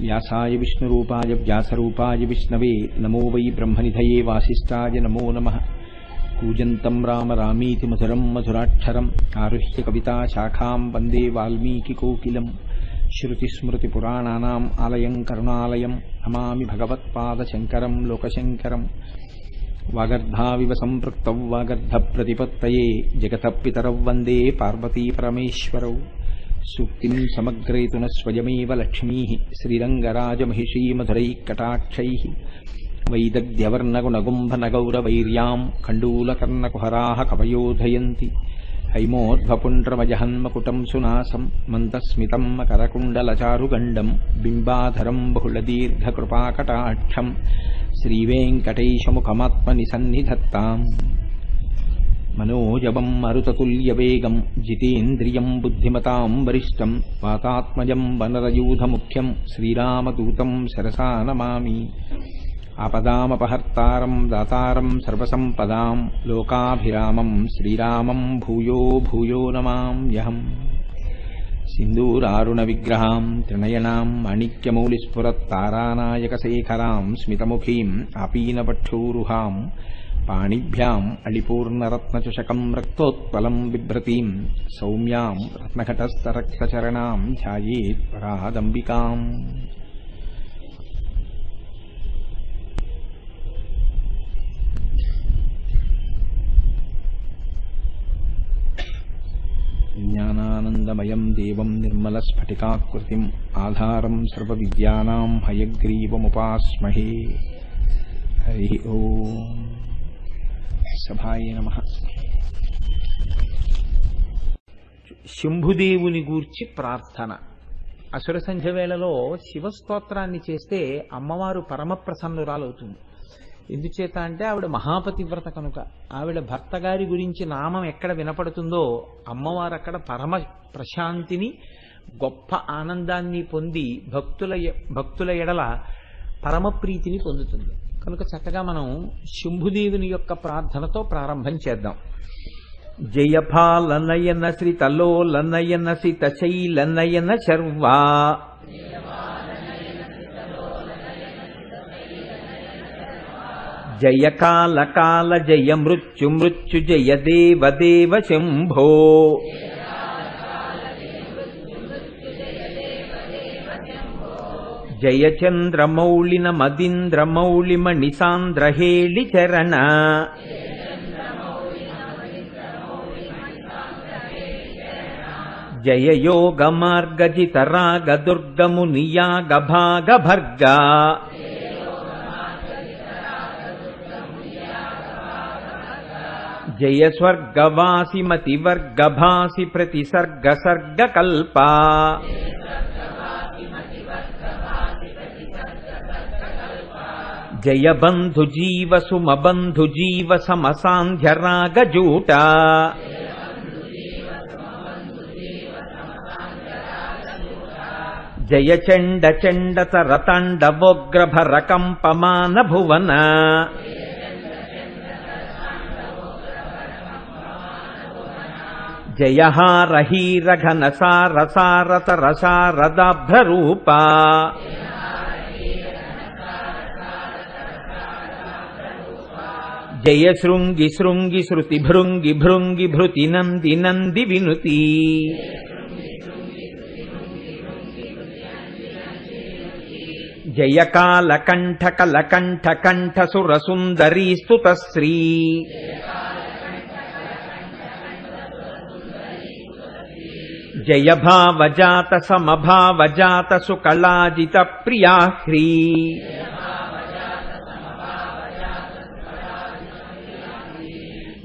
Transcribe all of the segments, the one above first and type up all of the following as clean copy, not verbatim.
వ్యాసాయ విష్ణురూపాయ వ్యాసరూపాయ విష్ణవే నమో వై బ్రహ్మనిధయే వాసిష్ఠాయ నమో నమః. కూజంతం రామ రామీతి మధురం మధురాక్షరం ఆరుహ్య కవితా శాఖాం వందే వాల్మీకికోకిలం. శ్రుతిస్మృతిపురాణానాం ఆలయం కరుణాలయం నమామి భగవత్పాదశంకరం లోకశంకరం. వాగర్ధావివ సంపృక్తౌ వాగర్ధప్రతిపత్తయే జగతః పితరౌ వందే పార్వతీపరమేశ్వరౌ. సూక్తిం సమగ్రయతున స్వయమేవ లక్ష్మీః శ్రీరంగరాజమహిషీమధురైఃకటాక్షైః. వైదగ్ధ్యవర్ణగుణగుంభనగౌరవైర్యాం కండూలకర్ణకుహరాः కవయోధయంతి. హైమోర్ధ్వపుండ్రమజహన్మకుటం సునాసం మందస్మితం మకరకుండలచారుగండం బింబాధరం బహుళదీర్ఘకృపాకటాక్షం. శ్రీవేంకటేశముఖమాత్మనిసన్నిధత్తాం. మనోజవం మరుతతుల్యవేగం జితేంద్రియం బుద్ధిమతాం వరిష్టం. వాతాత్మజం వనరయూధముఖ్యం శ్రీరామదూతం శిరసా నమామి. ఆపదామపహర్తారం దాతారం సర్వసంపదాం లోకాభిరామం శ్రీరామం భూయో భూయో నమామ్యహం. సింధూరారుణ విగ్రహాం త్రినయనాం మాణిక్యమౌళిస్ఫురత్తారానాయకశేఖరాం స్మితముఖీం ఆపీనపక్షూరుహాం. పాణిభ్యాం అళిపూర్ణరత్నచషకం రక్తోత్పలం బిభ్రతీం సౌమ్యాం రత్నఘటస్థరక్తచరణాం ధ్యాయేత్ పరాదంబికాం. జ్ఞానానందమయం దేవం నిర్మలస్ఫటికాకృతిం ఆధారం సర్వవిద్యానాం హయగ్రీవముపాస్మహే. హరి ఓం. సభాయ నమః. శంభుదేవుని గూర్చి ప్రార్థన. అసుర సంధ్య వేళలో శివస్తోత్రాన్ని చేస్తే అమ్మవారు పరమ ప్రసన్నురాలవుతుంది. ఎందుచేత అంటే ఆవిడ మహాపతివ్రత కనుక. ఆవిడ భర్త గారి గురించి నామం ఎక్కడ వినపడుతుందో అమ్మవారు అక్కడ పరమ ప్రశాంతిని గొప్ప ఆనందాన్ని పొంది భక్తుల ఎడల పరమప్రీతిని పొందుతుంది కనుక చక్కగా మనం శంభుదేవుని యొక్క ప్రార్థనతో ప్రారంభం చేద్దాం. జయపాలనయన శ్రీతలోలనయన సితశైలనయన శర్వా. జయ కాల కాల జయ మృత్యు మృత్యు జయ దేవ దేవ శంభో. జయ చంద్రమౌళిన మదీంద్రమౌళిమణి సాంద్రహేళి చరణ. జయ యోగ మార్గజిత రాగ దుర్గమునియాగ భాగ భర్గా. జయ స్వర్గవాసి మతివర్గభాసి ప్రతిసర్గ సర్గ కల్పా. జయ బంధు జీవ సుమ బంధు జీవ సమసాంధ్య రాగ జూట. జయ చండ చండ తరతాండవోగ్రభర కంపమాన భువన. జయ హార హీర ఘన సార సారతర శారదాభ్రరూప. జయ శృంగి శృంగి శృతి భృంగి భృంగి భృతి నంది నంది వినుతి. జయ కాల కంఠ కల కంఠ కంఠ సుర సుందరీ స్తుతశ్రీ. జయ భావజాత సమభావజాత సుకళాజిత ప్రియాహ్రీ.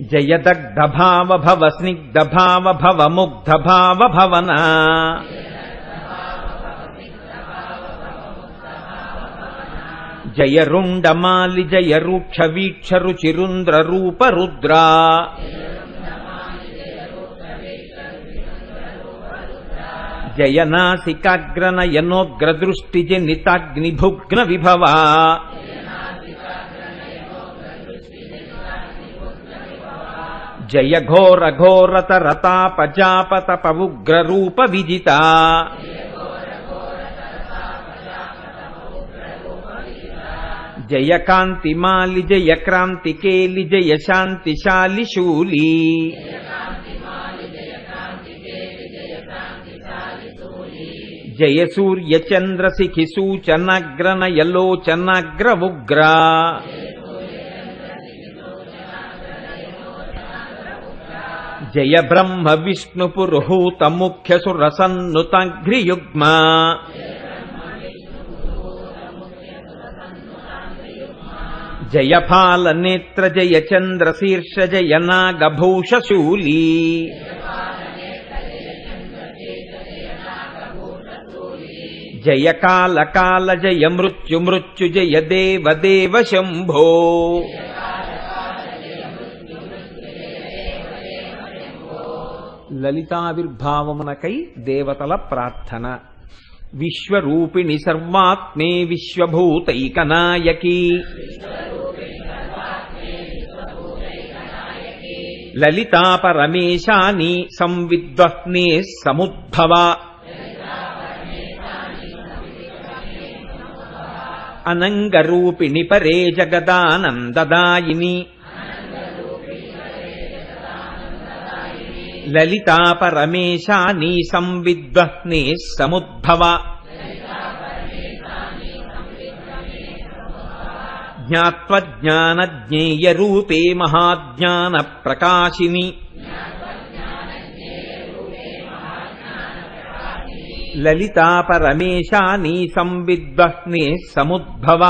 జయ దగ్ధ భావ భవ స్నిగ్ధ భావ భవ ముగ్ధ భావ భవన. జయ రుండమాలి జయ రూక్ష వీక్ష రుచిరుంద్ర రూప రుద్రా. జయ నాసికాగ్రనయనోగ్ర దృష్టి జనితాగ్నిభుగ్న విభవా. జయ ఘోర ఘోరతర తాపజాపతప ఉగ్ర రూప విజిత. జయ కాంతిమాలి జయ క్రాంతికేలి జయ శాంతిశాలి శూలి జయ సూర్య చంద్రశిఖి సూచనగ్రనయలోచనగ్రవుగ్ర జయ బ్రహ్మ విష్ణు పురుహూత ముఖ్య సురసన్నుతఘ్రియుగ్మ జయ ఫాల నేత్ర జయ చంద్రశీర్ష జయ నాగభూషశూలి జయ కాల కాల జయ మృత్యు మృత్యు జయ దేవ దేవ శంభో లలితావిర్భావమునకై దేవతల ప్రార్థన. విశ్వరూపిణి సర్వాత్మే విశ్వభూతైకనాయకీ లలితా పరమేశాని సంవిద్వహ్నే సముద్భవ అనంగరూపిణి పరే జగదానందదాయిని లలితా పరమేశాని సంవిద్వహ్నే సముద్భవ జ్ఞాత్వజ్ఞానజ్ఞేయరూపే మహాజ్ఞాన ప్రకాశిని లలితా పరమేశాని సంవిద్వహ్నే సముద్భవ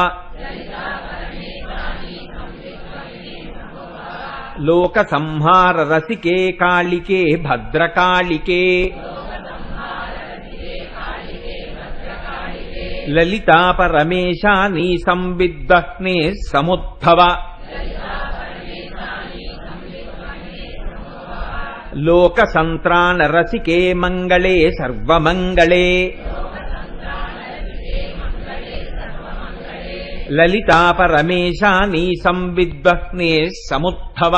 లోక సంహార రసికే కాళికే భద్రకాళికే లలితా పరమేశాని సంవిద్వహ్నే సముద్భవ లోక సంత్రాణ రసికే మంగళే సర్వమంగళే లలితా పరమేశాని సంవిద్వహ్నే సముద్భవ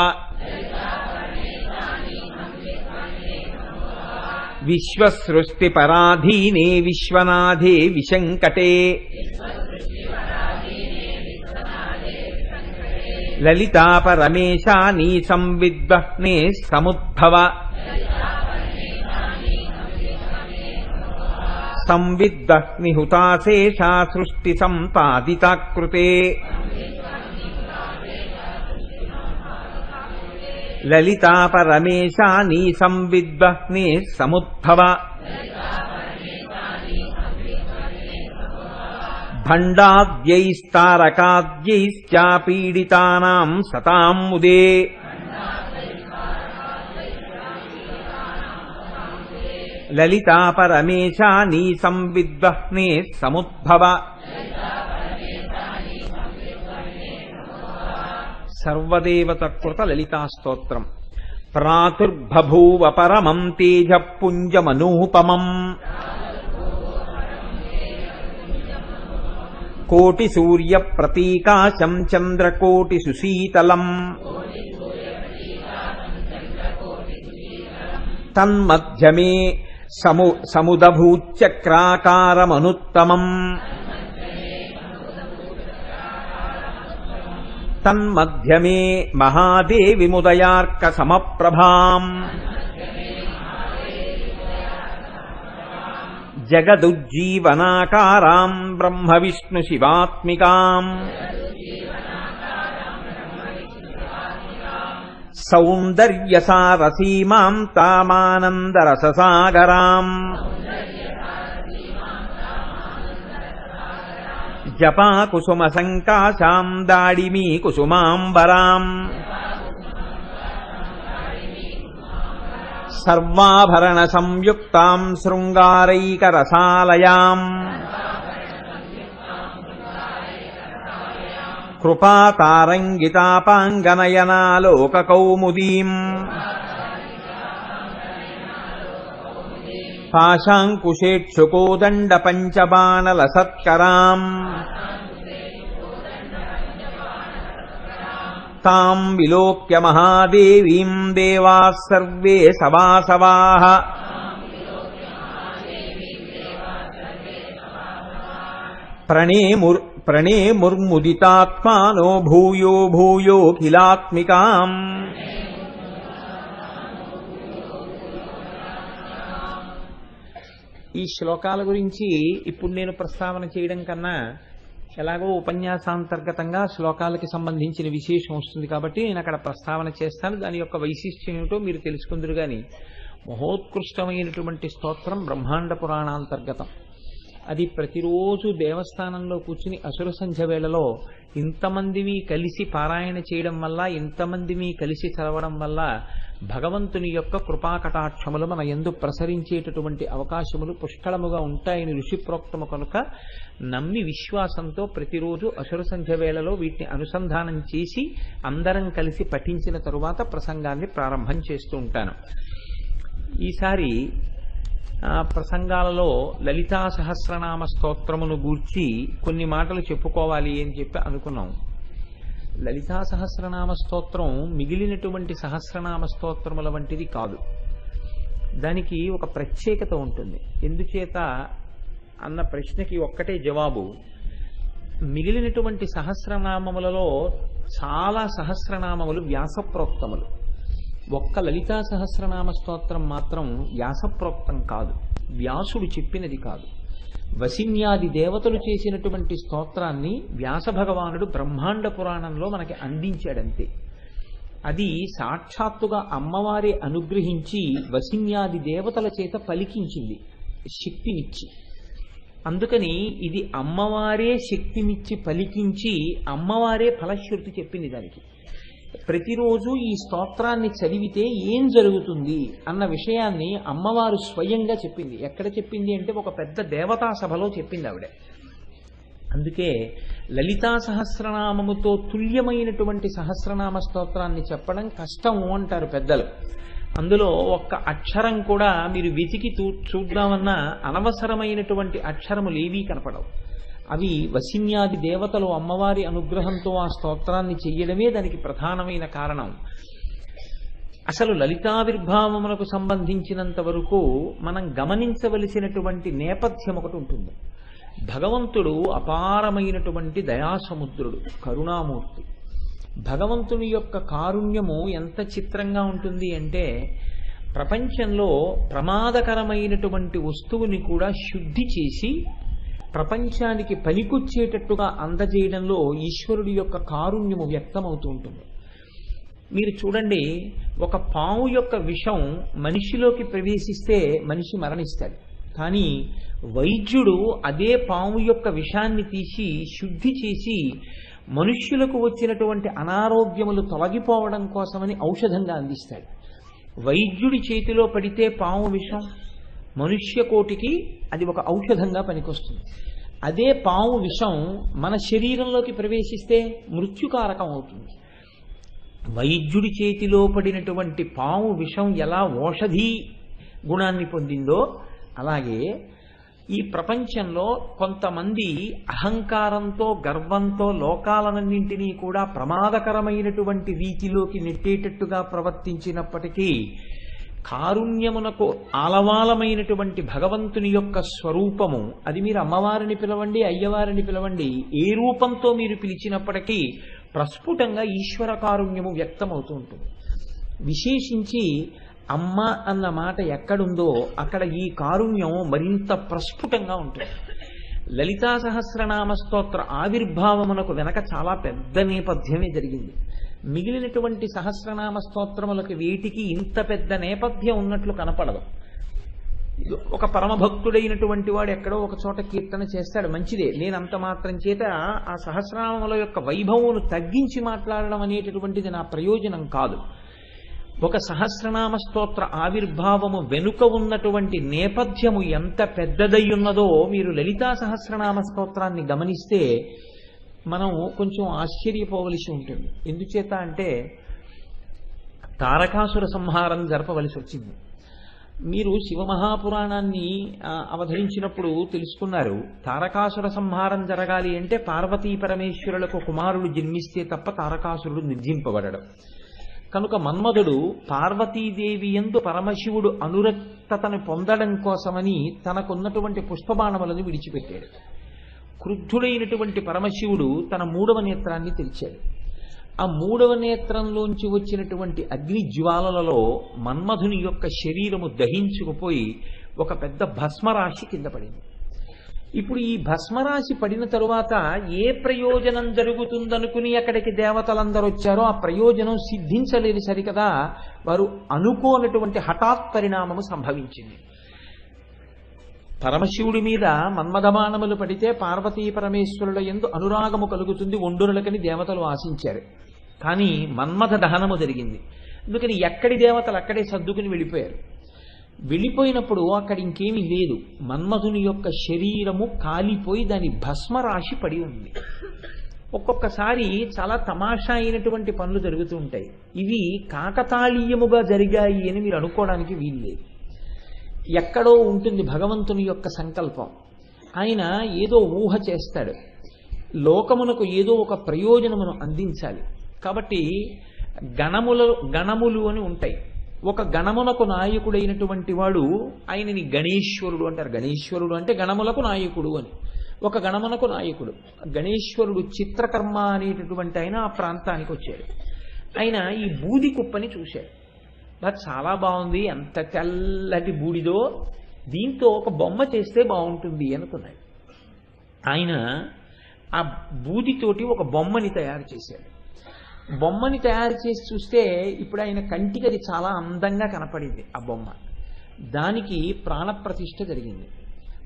విశ్వసృష్టి పరాధీనే విశ్వనాథే విశంకటే లలితా పరమేశాని సంవిద్వహ్నే సముద్భవ సంవిద్వహ్ని హుతాశేషా సృష్టి సంపాదితాకృతే లలితా పరమేశాని సంవిద్వహ్నే సముద్భవ భండాద్యైస్తారకాద్యైశ్చాపీడితానాం సతాం ముదే లలితా పరమేశాని సంవిద్వహ్నే సముద్భవ సర్వదేవతకృత లలితా స్తోత్రం. ప్రాతుర్బభూవ పరమం తేజ పుంజమనూపమం కోటి సూర్య ప్రతీకాశం చంద్రకోటి సుశీతలం తన్మధ్యమే సముదభూచక్రాకారమనుత్తమం తన్మధ్యమే మహాదేవి ముదయార్క సమప్రభాం జగదుజ్జీవనాకారాం బ్రహ్మ విష్ణు శివాత్మికాం సౌందర్యసారసీమాం తామానందరససాగరాం జపాకుసుమ సంకాశాం దాడిమీ కుసుమాంబరాం సర్వాభరణ సంయుక్తాం శృంగారైకరసాలయాం కృపాతారంగితాపాంగనయనాలోకకౌముదీం పాశాంకుశేక్షుకోదండ పంచబాణలసత్కరాం తాం విలోక్య మహాదేవీం దేవాః సర్వే సవాసవాః ప్రణేముర్ముదితాత్మానో భూయో భూయో కిలాత్మికాం. ఈ శ్లోకాల గురించి ఇప్పుడు నేను ప్రస్తావన చేయడం కన్నా ఎలాగో ఉపన్యాసాంతర్గతంగా శ్లోకాలకి సంబంధించిన విశేషం వస్తుంది కాబట్టి నేను అక్కడ ప్రస్తావన చేస్తాను. దాని యొక్క వైశిష్ట్యం ఏమిటో మీరు తెలుసుకుందరు. కానీ మహోత్కృష్టమైనటువంటి స్తోత్రం బ్రహ్మాండ పురాణాంతర్గతం. అది ప్రతిరోజు దేవస్థానంలో కూర్చుని అసుర సంధ్య వేళలో ఇంతమందివి కలిసి పారాయణ చేయడం వల్ల, ఇంతమందివి కలిసి చదవడం వల్ల భగవంతుని యొక్క కృపాకటాక్షములు మన యందు ప్రసరించేటటువంటి అవకాశములు పుష్కళముగా ఉంటాయని ఋషిప్రోక్తము కనుక నమ్మి విశ్వాసంతో ప్రతిరోజు అసుర సంధ్య వేళలో వీటిని అనుసంధానం చేసి అందరం కలిసి పఠించిన తరువాత ప్రసంగాన్ని ప్రారంభం చేస్తూ ఉంటాను. ఈసారి ప్రసంగాలలో లలితా సహస్రనామ స్తోత్రమును గూర్చి కొన్ని మాటలు చెప్పుకోవాలి అని చెప్పి అనుకున్నాం. లలితా సహస్రనామ స్తోత్రం మిగిలినటువంటి సహస్రనామ స్తోత్రముల వంటిది కాదు. దానికి ఒక ప్రత్యేకత ఉంటుంది. ఎందుచేత అన్న ప్రశ్నకి ఒక్కటే జవాబు. మిగిలినటువంటి సహస్రనామములలో చాలా సహస్రనామములు వ్యాసప్రోక్తములు. ఒక్క లలితా సహస్రనామ స్తోత్రం మాత్రం వ్యాసప్రోక్తం కాదు, వ్యాసుడు చెప్పినది కాదు. వసిన్యాది దేవతలు చేసినటువంటి స్తోత్రాన్ని వ్యాస భగవానుడు బ్రహ్మాండ పురాణంలో మనకి అందించాడంతే. అది సాక్షాత్తుగా అమ్మవారే అనుగ్రహించి వసిన్యాది దేవతల చేత పలికించింది శక్తినిచ్చి. అందుకని ఇది అమ్మవారే శక్తినిచ్చి పలికించి అమ్మవారే ఫలశ్రుతి చెప్పింది. దానికి ప్రతిరోజు ఈ స్తోత్రాన్ని చదివితే ఏం జరుగుతుంది అన్న విషయాన్ని అమ్మవారు స్వయంగా చెప్పింది. ఎక్కడ చెప్పింది అంటే ఒక పెద్ద దేవతా సభలో చెప్పింది ఆవిడ. అందుకే లలితా సహస్రనామముతో తుల్యమైనటువంటి సహస్రనామ స్తోత్రాన్ని చెప్పడం కష్టం అంటారు పెద్దలు. అందులో ఒక్క అక్షరం కూడా మీరు వెతికి చూద్దామన్నా అనవసరమైనటువంటి అక్షరములు ఏవీ కనపడవు. అవి వసిన్యాది దేవతలు అమ్మవారి అనుగ్రహంతో ఆ స్తోత్రాన్ని చెయ్యడమే దానికి ప్రధానమైన కారణం. అసలు లలితావిర్భావములకు సంబంధించినంత వరకు మనం గమనించవలసినటువంటి నేపథ్యం ఒకటి ఉంటుంది. భగవంతుడు అపారమైనటువంటి దయాసముద్రుడు, కరుణామూర్తి. భగవంతుని యొక్క కారుణ్యము ఎంత చిత్రంగా ఉంటుంది అంటే ప్రపంచంలో ప్రమాదకరమైనటువంటి వస్తువుని కూడా శుద్ధి చేసి ప్రపంచానికి పనికొచ్చేటట్టుగా అందజేయడంలో ఈశ్వరుడి యొక్క కారుణ్యము వ్యక్తమవుతూ ఉంటుంది. మీరు చూడండి, ఒక పాము యొక్క విషం మనిషిలోకి ప్రవేశిస్తే మనిషి మరణిస్తాడు. కానీ వైద్యుడు అదే పాము యొక్క విషాన్ని తీసి శుద్ధి చేసి మనుష్యులకు వచ్చినటువంటి అనారోగ్యములు తొలగిపోవడం కోసమని ఔషధంగా అందిస్తాడు. వైద్యుడి చేతిలో పడితే పాము విషం మనుష్య కోటికి అది ఒక ఔషధంగా పనికొస్తుంది. అదే పాము విషం మన శరీరంలోకి ప్రవేశిస్తే మృత్యుకారకం అవుతుంది. వైద్యుడి చేతిలో పడినటువంటి పాము విషం ఎలా ఔషధి గుణాన్ని పొందిందో అలాగే ఈ ప్రపంచంలో కొంతమంది అహంకారంతో గర్వంతో లోకాలన్నింటినీ కూడా ప్రమాదకరమైనటువంటి రీతిలోకి నెట్టేటట్టుగా ప్రవర్తించినప్పటికీ కారుణ్యమునకు ఆలవాలమైనటువంటి భగవంతుని యొక్క స్వరూపము, అది మీరు అమ్మవారిని పిలవండి, అయ్యవారిని పిలవండి, ఏ రూపంతో మీరు పిలిచినప్పటికీ ప్రస్ఫుటంగా ఈశ్వర కారుణ్యము వ్యక్తమవుతూ ఉంటుంది. విశేషించి అమ్మ అన్న మాట ఎక్కడుందో అక్కడ ఈ కారుణ్యం మరింత ప్రస్ఫుటంగా ఉంటుంది. లలితా సహస్రనామ స్తోత్ర ఆవిర్భావమునకు వెనక చాలా పెద్ద నేపథ్యమే జరిగింది. మిగిలినటువంటి సహస్రనామ స్తోత్రములకు వీటికి ఇంత పెద్ద నేపథ్యం ఉన్నట్లు కనపడదు. ఒక పరమభక్తుడైనటువంటి వాడు ఎక్కడో ఒక చోట కీర్తన చేస్తాడు, మంచిదే. నేను అంత మాత్రం చేత ఆ సహస్రనామముల యొక్క వైభవమును తగ్గించి మాట్లాడడం అనేటటువంటిది నా ప్రయోజనం కాదు. ఒక సహస్రనామ స్తోత్ర ఆవిర్భావము వెనుక ఉన్నటువంటి నేపథ్యము ఎంత పెద్దదై ఉన్నదో మీరు లలితా సహస్రనామ స్తోత్రాన్ని గమనిస్తే మనం కొంచెం ఆశ్చర్యపోవలసి ఉంటుంది. ఎందుచేత అంటే తారకాసుర సంహారం జరపవలసి వచ్చింది. మీరు శివమహాపురాణాన్ని అవతరించినప్పుడు తెలుసుకున్నారు, తారకాసుర సంహారం జరగాలి అంటే పార్వతీ పరమేశ్వరులకు కుమారుడు జన్మిస్తే తప్ప తారకాసురుడు నిర్జింపబడడు. కనుక మన్మధుడు పార్వతీదేవి యందు పరమశివుడు అనురక్తతను పొందడం కోసమని తనకున్నటువంటి పుష్పబాణములను విడిచిపెట్టాడు. క్రుద్ధుడైనటువంటి పరమశివుడు తన 3వ నేత్రాన్ని తెరిచాడు. ఆ 3వ నేత్రంలోంచి వచ్చినటువంటి అగ్ని జ్వాలలలో మన్మధుని యొక్క శరీరము దహించుకుపోయి ఒక పెద్ద భస్మరాశి కింద పడింది. ఇప్పుడు ఈ భస్మరాశి పడిన తరువాత ఏ ప్రయోజనం జరుగుతుందనుకుని అక్కడికి దేవతలందరూ వచ్చారో ఆ ప్రయోజనం సిద్ధించలేదు సరికదా, వారు అనుకోనటువంటి హఠాత్ పరిణామము సంభవించింది. పరమశివుడి మీద మన్మథమానములు పడితే పార్వతీ పరమేశ్వరుల యందు అనురాగము కలుగుతుంది ఒండురులకని దేవతలు ఆశించారు. కానీ మన్మథ దహనము జరిగింది. అందుకని ఎక్కడి దేవతలు అక్కడే సర్దుకుని వెళ్ళిపోయారు. వెళ్ళిపోయినప్పుడు అక్కడ ఇంకేమీ లేదు. మన్మధుని యొక్క శరీరము కాలిపోయి దాని భస్మరాశి పడి ఉంది. ఒక్కొక్కసారి చాలా తమాషా అయినటువంటి పనులు జరుగుతూ ఉంటాయి. ఇవి కాకతాళీయముగా జరిగాయి అని మీరు అనుకోవడానికి వీల్లేదు. ఎక్కడో ఉంటుంది భగవంతుని యొక్క సంకల్పం. ఆయన ఏదో ఊహ చేస్తాడు, లోకమునకు ఏదో ఒక ప్రయోజనమును అందించాలి. కాబట్టి గణములు అని ఉంటాయి. ఒక గణమునకు నాయకుడైనటువంటి వాడు ఆయనని గణేశ్వరుడు అంటారు. గణేశ్వరుడు అంటే గణములకు నాయకుడు అని. ఒక గణమునకు నాయకుడు గణేశ్వరుడు. చిత్రకర్మ అనేటటువంటి ఆయన ఆ ప్రాంతానికి వచ్చాడు. ఆయన ఈ బూది కుప్పని చూశాడు. చాలా బాగుంది, ఎంత తెల్లటి బూడిదో, దీంతో ఒక బొమ్మ చేస్తే బాగుంటుంది అనుకున్నాడు. ఆయన ఆ బూదితోటి ఒక బొమ్మని తయారు చేశాడు. బొమ్మని తయారు చేసి చూస్తే ఇప్పుడు ఆయన కంటికి అది చాలా అందంగా కనపడింది ఆ బొమ్మ. దానికి ప్రాణప్రతిష్ఠ జరిగింది.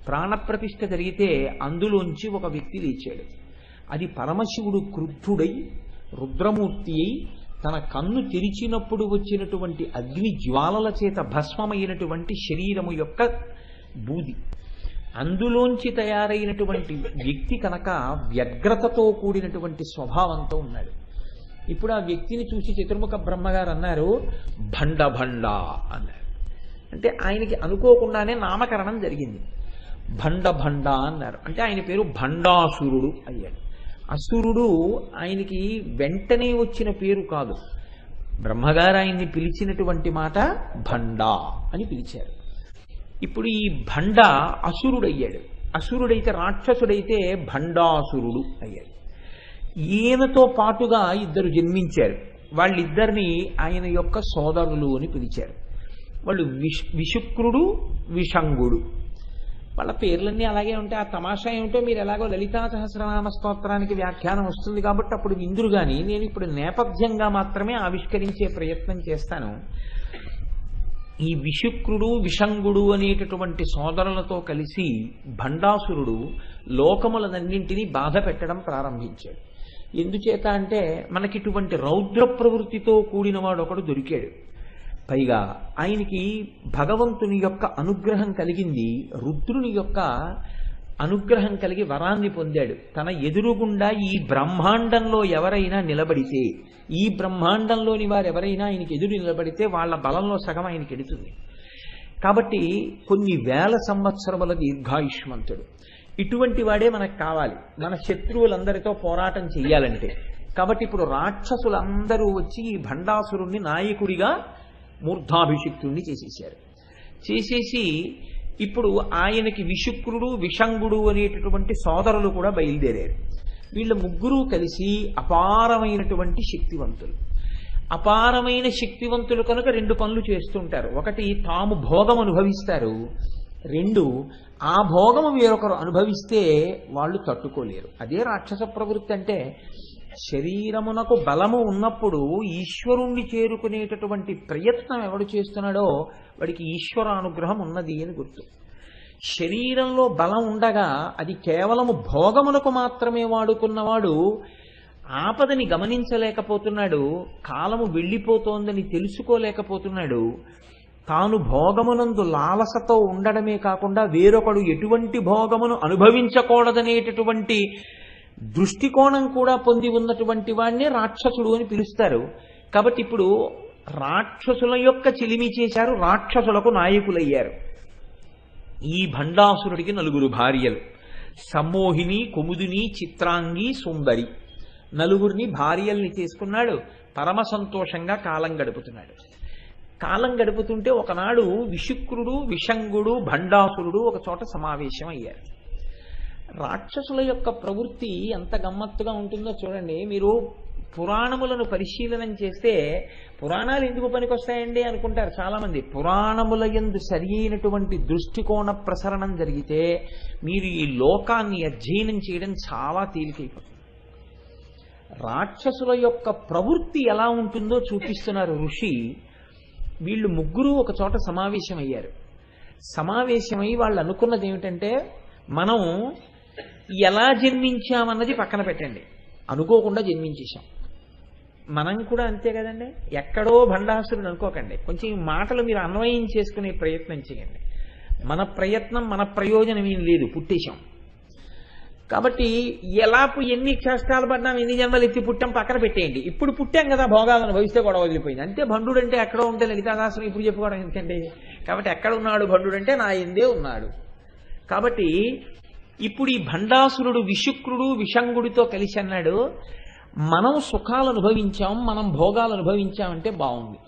ప్రాణప్రతిష్ఠ జరిగితే అందులోంచి ఒక వ్యక్తి లేచాడు. అది పరమశివుడు క్రుద్ధుడై రుద్రమూర్తి అయి తన కన్ను తెరిచినప్పుడు వచ్చినటువంటి అగ్ని జ్వాలల చేత భస్మమైనటువంటి శరీరము యొక్క బూది. అందులోంచి తయారైనటువంటి వ్యక్తి కనుక వ్యగ్రతతో కూడినటువంటి స్వభావంతో ఉన్నాడు. ఇప్పుడు ఆ వ్యక్తిని చూసి చతుర్ముఖ బ్రహ్మగారు అన్నారు, భండ భండ అన్నారు. అంటే ఆయనకి అనుకోకుండానే నామకరణం జరిగింది. భండ భండ అన్నారు. అంటే ఆయన పేరు భండాసురుడు అయ్యాడు. అసురుడు ఆయనకి వెంటనే వచ్చిన పేరు కాదు. బ్రహ్మగారు ఆయన్ని పిలిచినటువంటి మాట భండ అని పిలిచారు. ఇప్పుడు ఈ భండ అసురుడయ్యాడు. అసురుడైతే రాక్షసుడైతే భండాసురుడు అయ్యాడు. ఈయనతో పాటుగా 2 జన్మించారు. వాళ్ళిద్దరిని ఆయన యొక్క సోదరులు అని పిలిచారు. వాళ్ళు విశుక్రుడు, విషంగుడు. వాళ్ళ పేర్లన్నీ అలాగే ఉంటాయి. ఆ తమాషా ఏమిటో మీరు ఎలాగో లలితా సహస్రనామ స్తోత్రానికి వ్యాఖ్యానం వస్తుంది కాబట్టి అప్పుడు విందురు. కానీ నేను ఇప్పుడు నేపథ్యంగా మాత్రమే ఆవిష్కరించే ప్రయత్నం చేస్తాను. ఈ విశుక్రుడు, విషంగుడు అనేటటువంటి సోదరులతో కలిసి భండాసురుడు లోకములనన్నింటినీ బాధ పెట్టడం ప్రారంభించాడు. ఎందుచేత అంటే మనకి ఇటువంటి రౌద్ర ప్రవృత్తితో కూడిన వాడు ఒకడు దొరికాడు. పైగా ఆయనకి భగవంతుని యొక్క అనుగ్రహం కలిగింది. రుద్రుని యొక్క అనుగ్రహం కలిగి వరాన్ని పొందాడు. తన ఎదురుగుండా ఈ బ్రహ్మాండంలో ఎవరైనా నిలబడితే, ఈ బ్రహ్మాండంలోని వారు ఎవరైనా ఆయనకి ఎదురు నిలబడితే వాళ్ళ బలంలో సగం ఆయనకి ఎడుతుంది. కాబట్టి కొన్ని వేల సంవత్సరముల దీర్ఘాయుష్మంతుడు. ఇటువంటి వాడే మనకు కావాలి మన శత్రువులందరితో పోరాటం చెయ్యాలంటే. కాబట్టి ఇప్పుడు రాక్షసులందరూ వచ్చి ఈ భండాసురుణ్ణి నాయకుడిగా మూర్ధాభిషిక్తుణ్ణి చేసేశారు. చేసేసి ఇప్పుడు ఆయనకి విశుక్రుడు, విషంగుడు అనేటటువంటి సోదరులు కూడా బయలుదేరారు. వీళ్ళ ముగ్గురు కలిసి అపారమైనటువంటి శక్తివంతులు. అపారమైన శక్తివంతులు కనుక 2 పనులు చేస్తుంటారు. ఒకటి, తాము భోగం అనుభవిస్తారు. 2, ఆ భోగము వేరొకరు అనుభవిస్తే వాళ్ళు తట్టుకోలేరు. అదే రాక్షస ప్రవృత్తి అంటే. శరీరమునకు బలము ఉన్నప్పుడు ఈశ్వరుణ్ణి చేరుకునేటటువంటి ప్రయత్నం ఎవడు చేస్తున్నాడో వాడికి ఈశ్వరానుగ్రహం ఉన్నది అని గుర్తు. శరీరంలో బలం ఉండగా అది కేవలము భోగములకు మాత్రమే వాడుకున్నవాడు ఆపదని గమనించలేకపోతున్నాడు. కాలము వెళ్ళిపోతోందని తెలుసుకోలేకపోతున్నాడు. తాను భోగమునందు లాలసతో ఉండడమే కాకుండా వేరొకడు ఎటువంటి భోగమును అనుభవించకూడదనేటటువంటి దృష్టికోణం కూడా పొంది ఉన్నటువంటి వాడినే రాక్షసుడు అని పిలుస్తారు. కాబట్టి ఇప్పుడు రాక్షసుల యొక్క చిలిమి చేశారు, రాక్షసులకు నాయకులయ్యారు. ఈ భండాసురుడికి 4 భార్యలు. సమ్మోహిని, కుముదిని, చిత్రాంగి, సుందరి. 4 భార్యల్ని చేసుకున్నాడు. పరమ సంతోషంగా కాలం గడుపుతున్నాడు. కాలం గడుపుతుంటే ఒకనాడు విశుక్రుడు, విషంగుడు, భండాసురుడు ఒక చోట సమావేశం అయ్యారు. రాక్షసుల యొక్క ప్రవృత్తి ఎంత గమ్మత్తుగా ఉంటుందో చూడండి. మీరు పురాణములను పరిశీలనం చేస్తే పురాణాలు ఎందుకు పనికొస్తాయండి అనుకుంటారు చాలా మంది. పురాణముల యందు సరి అయినటువంటి దృష్టికోణ ప్రసరణం జరిగితే మీరు ఈ లోకాన్ని అధ్యయనం చేయడం చాలా తేలికైపోతుంది. రాక్షసుల యొక్క ప్రవృత్తి ఎలా ఉంటుందో చూపిస్తున్నారు ఋషి. వీళ్ళు ముగ్గురు ఒక చోట సమావేశమయ్యారు. సమావేశమై వాళ్ళు అనుకున్నది ఏమిటంటే, మనం ఎలా జన్మించామన్నది పక్కన పెట్టండి, అనుకోకుండా జన్మించేశాం. మనం కూడా అంతే కదండి. ఎక్కడో భండాసురుడు అనుకోకండి. కొంచెం ఈ మాటలు మీరు అన్వయం చేసుకునే ప్రయత్నం చేయండి. మన ప్రయత్నం మన ప్రయోజనం ఏం లేదు, పుట్టేశాం. కాబట్టి ఎలా ఎన్ని కష్టాలు పడ్డాం, ఎన్ని జన్మలు ఎత్తి పుట్టాం పక్కన పెట్టేయండి. ఇప్పుడు పుట్టాం కదా, భోగాలను భవిస్తే కూడా వదిలిపోయింది అంతే. భండుడు అంటే ఎక్కడో ఉంటే లలితాదాసుని ఇప్పుడు చెప్పుకోవడం ఎందుకండి. కాబట్టి ఎక్కడ ఉన్నాడు భండుడు అంటే నా ఎందే ఉన్నాడు. కాబట్టి ఇప్పుడు ఈ భండాసురుడు విశుక్రుడు విషంగుడితో కలిసి అన్నాడు, మనం సుఖాలు అనుభవించాం, మనం భోగాలు అనుభవించామంటే బాగుంది.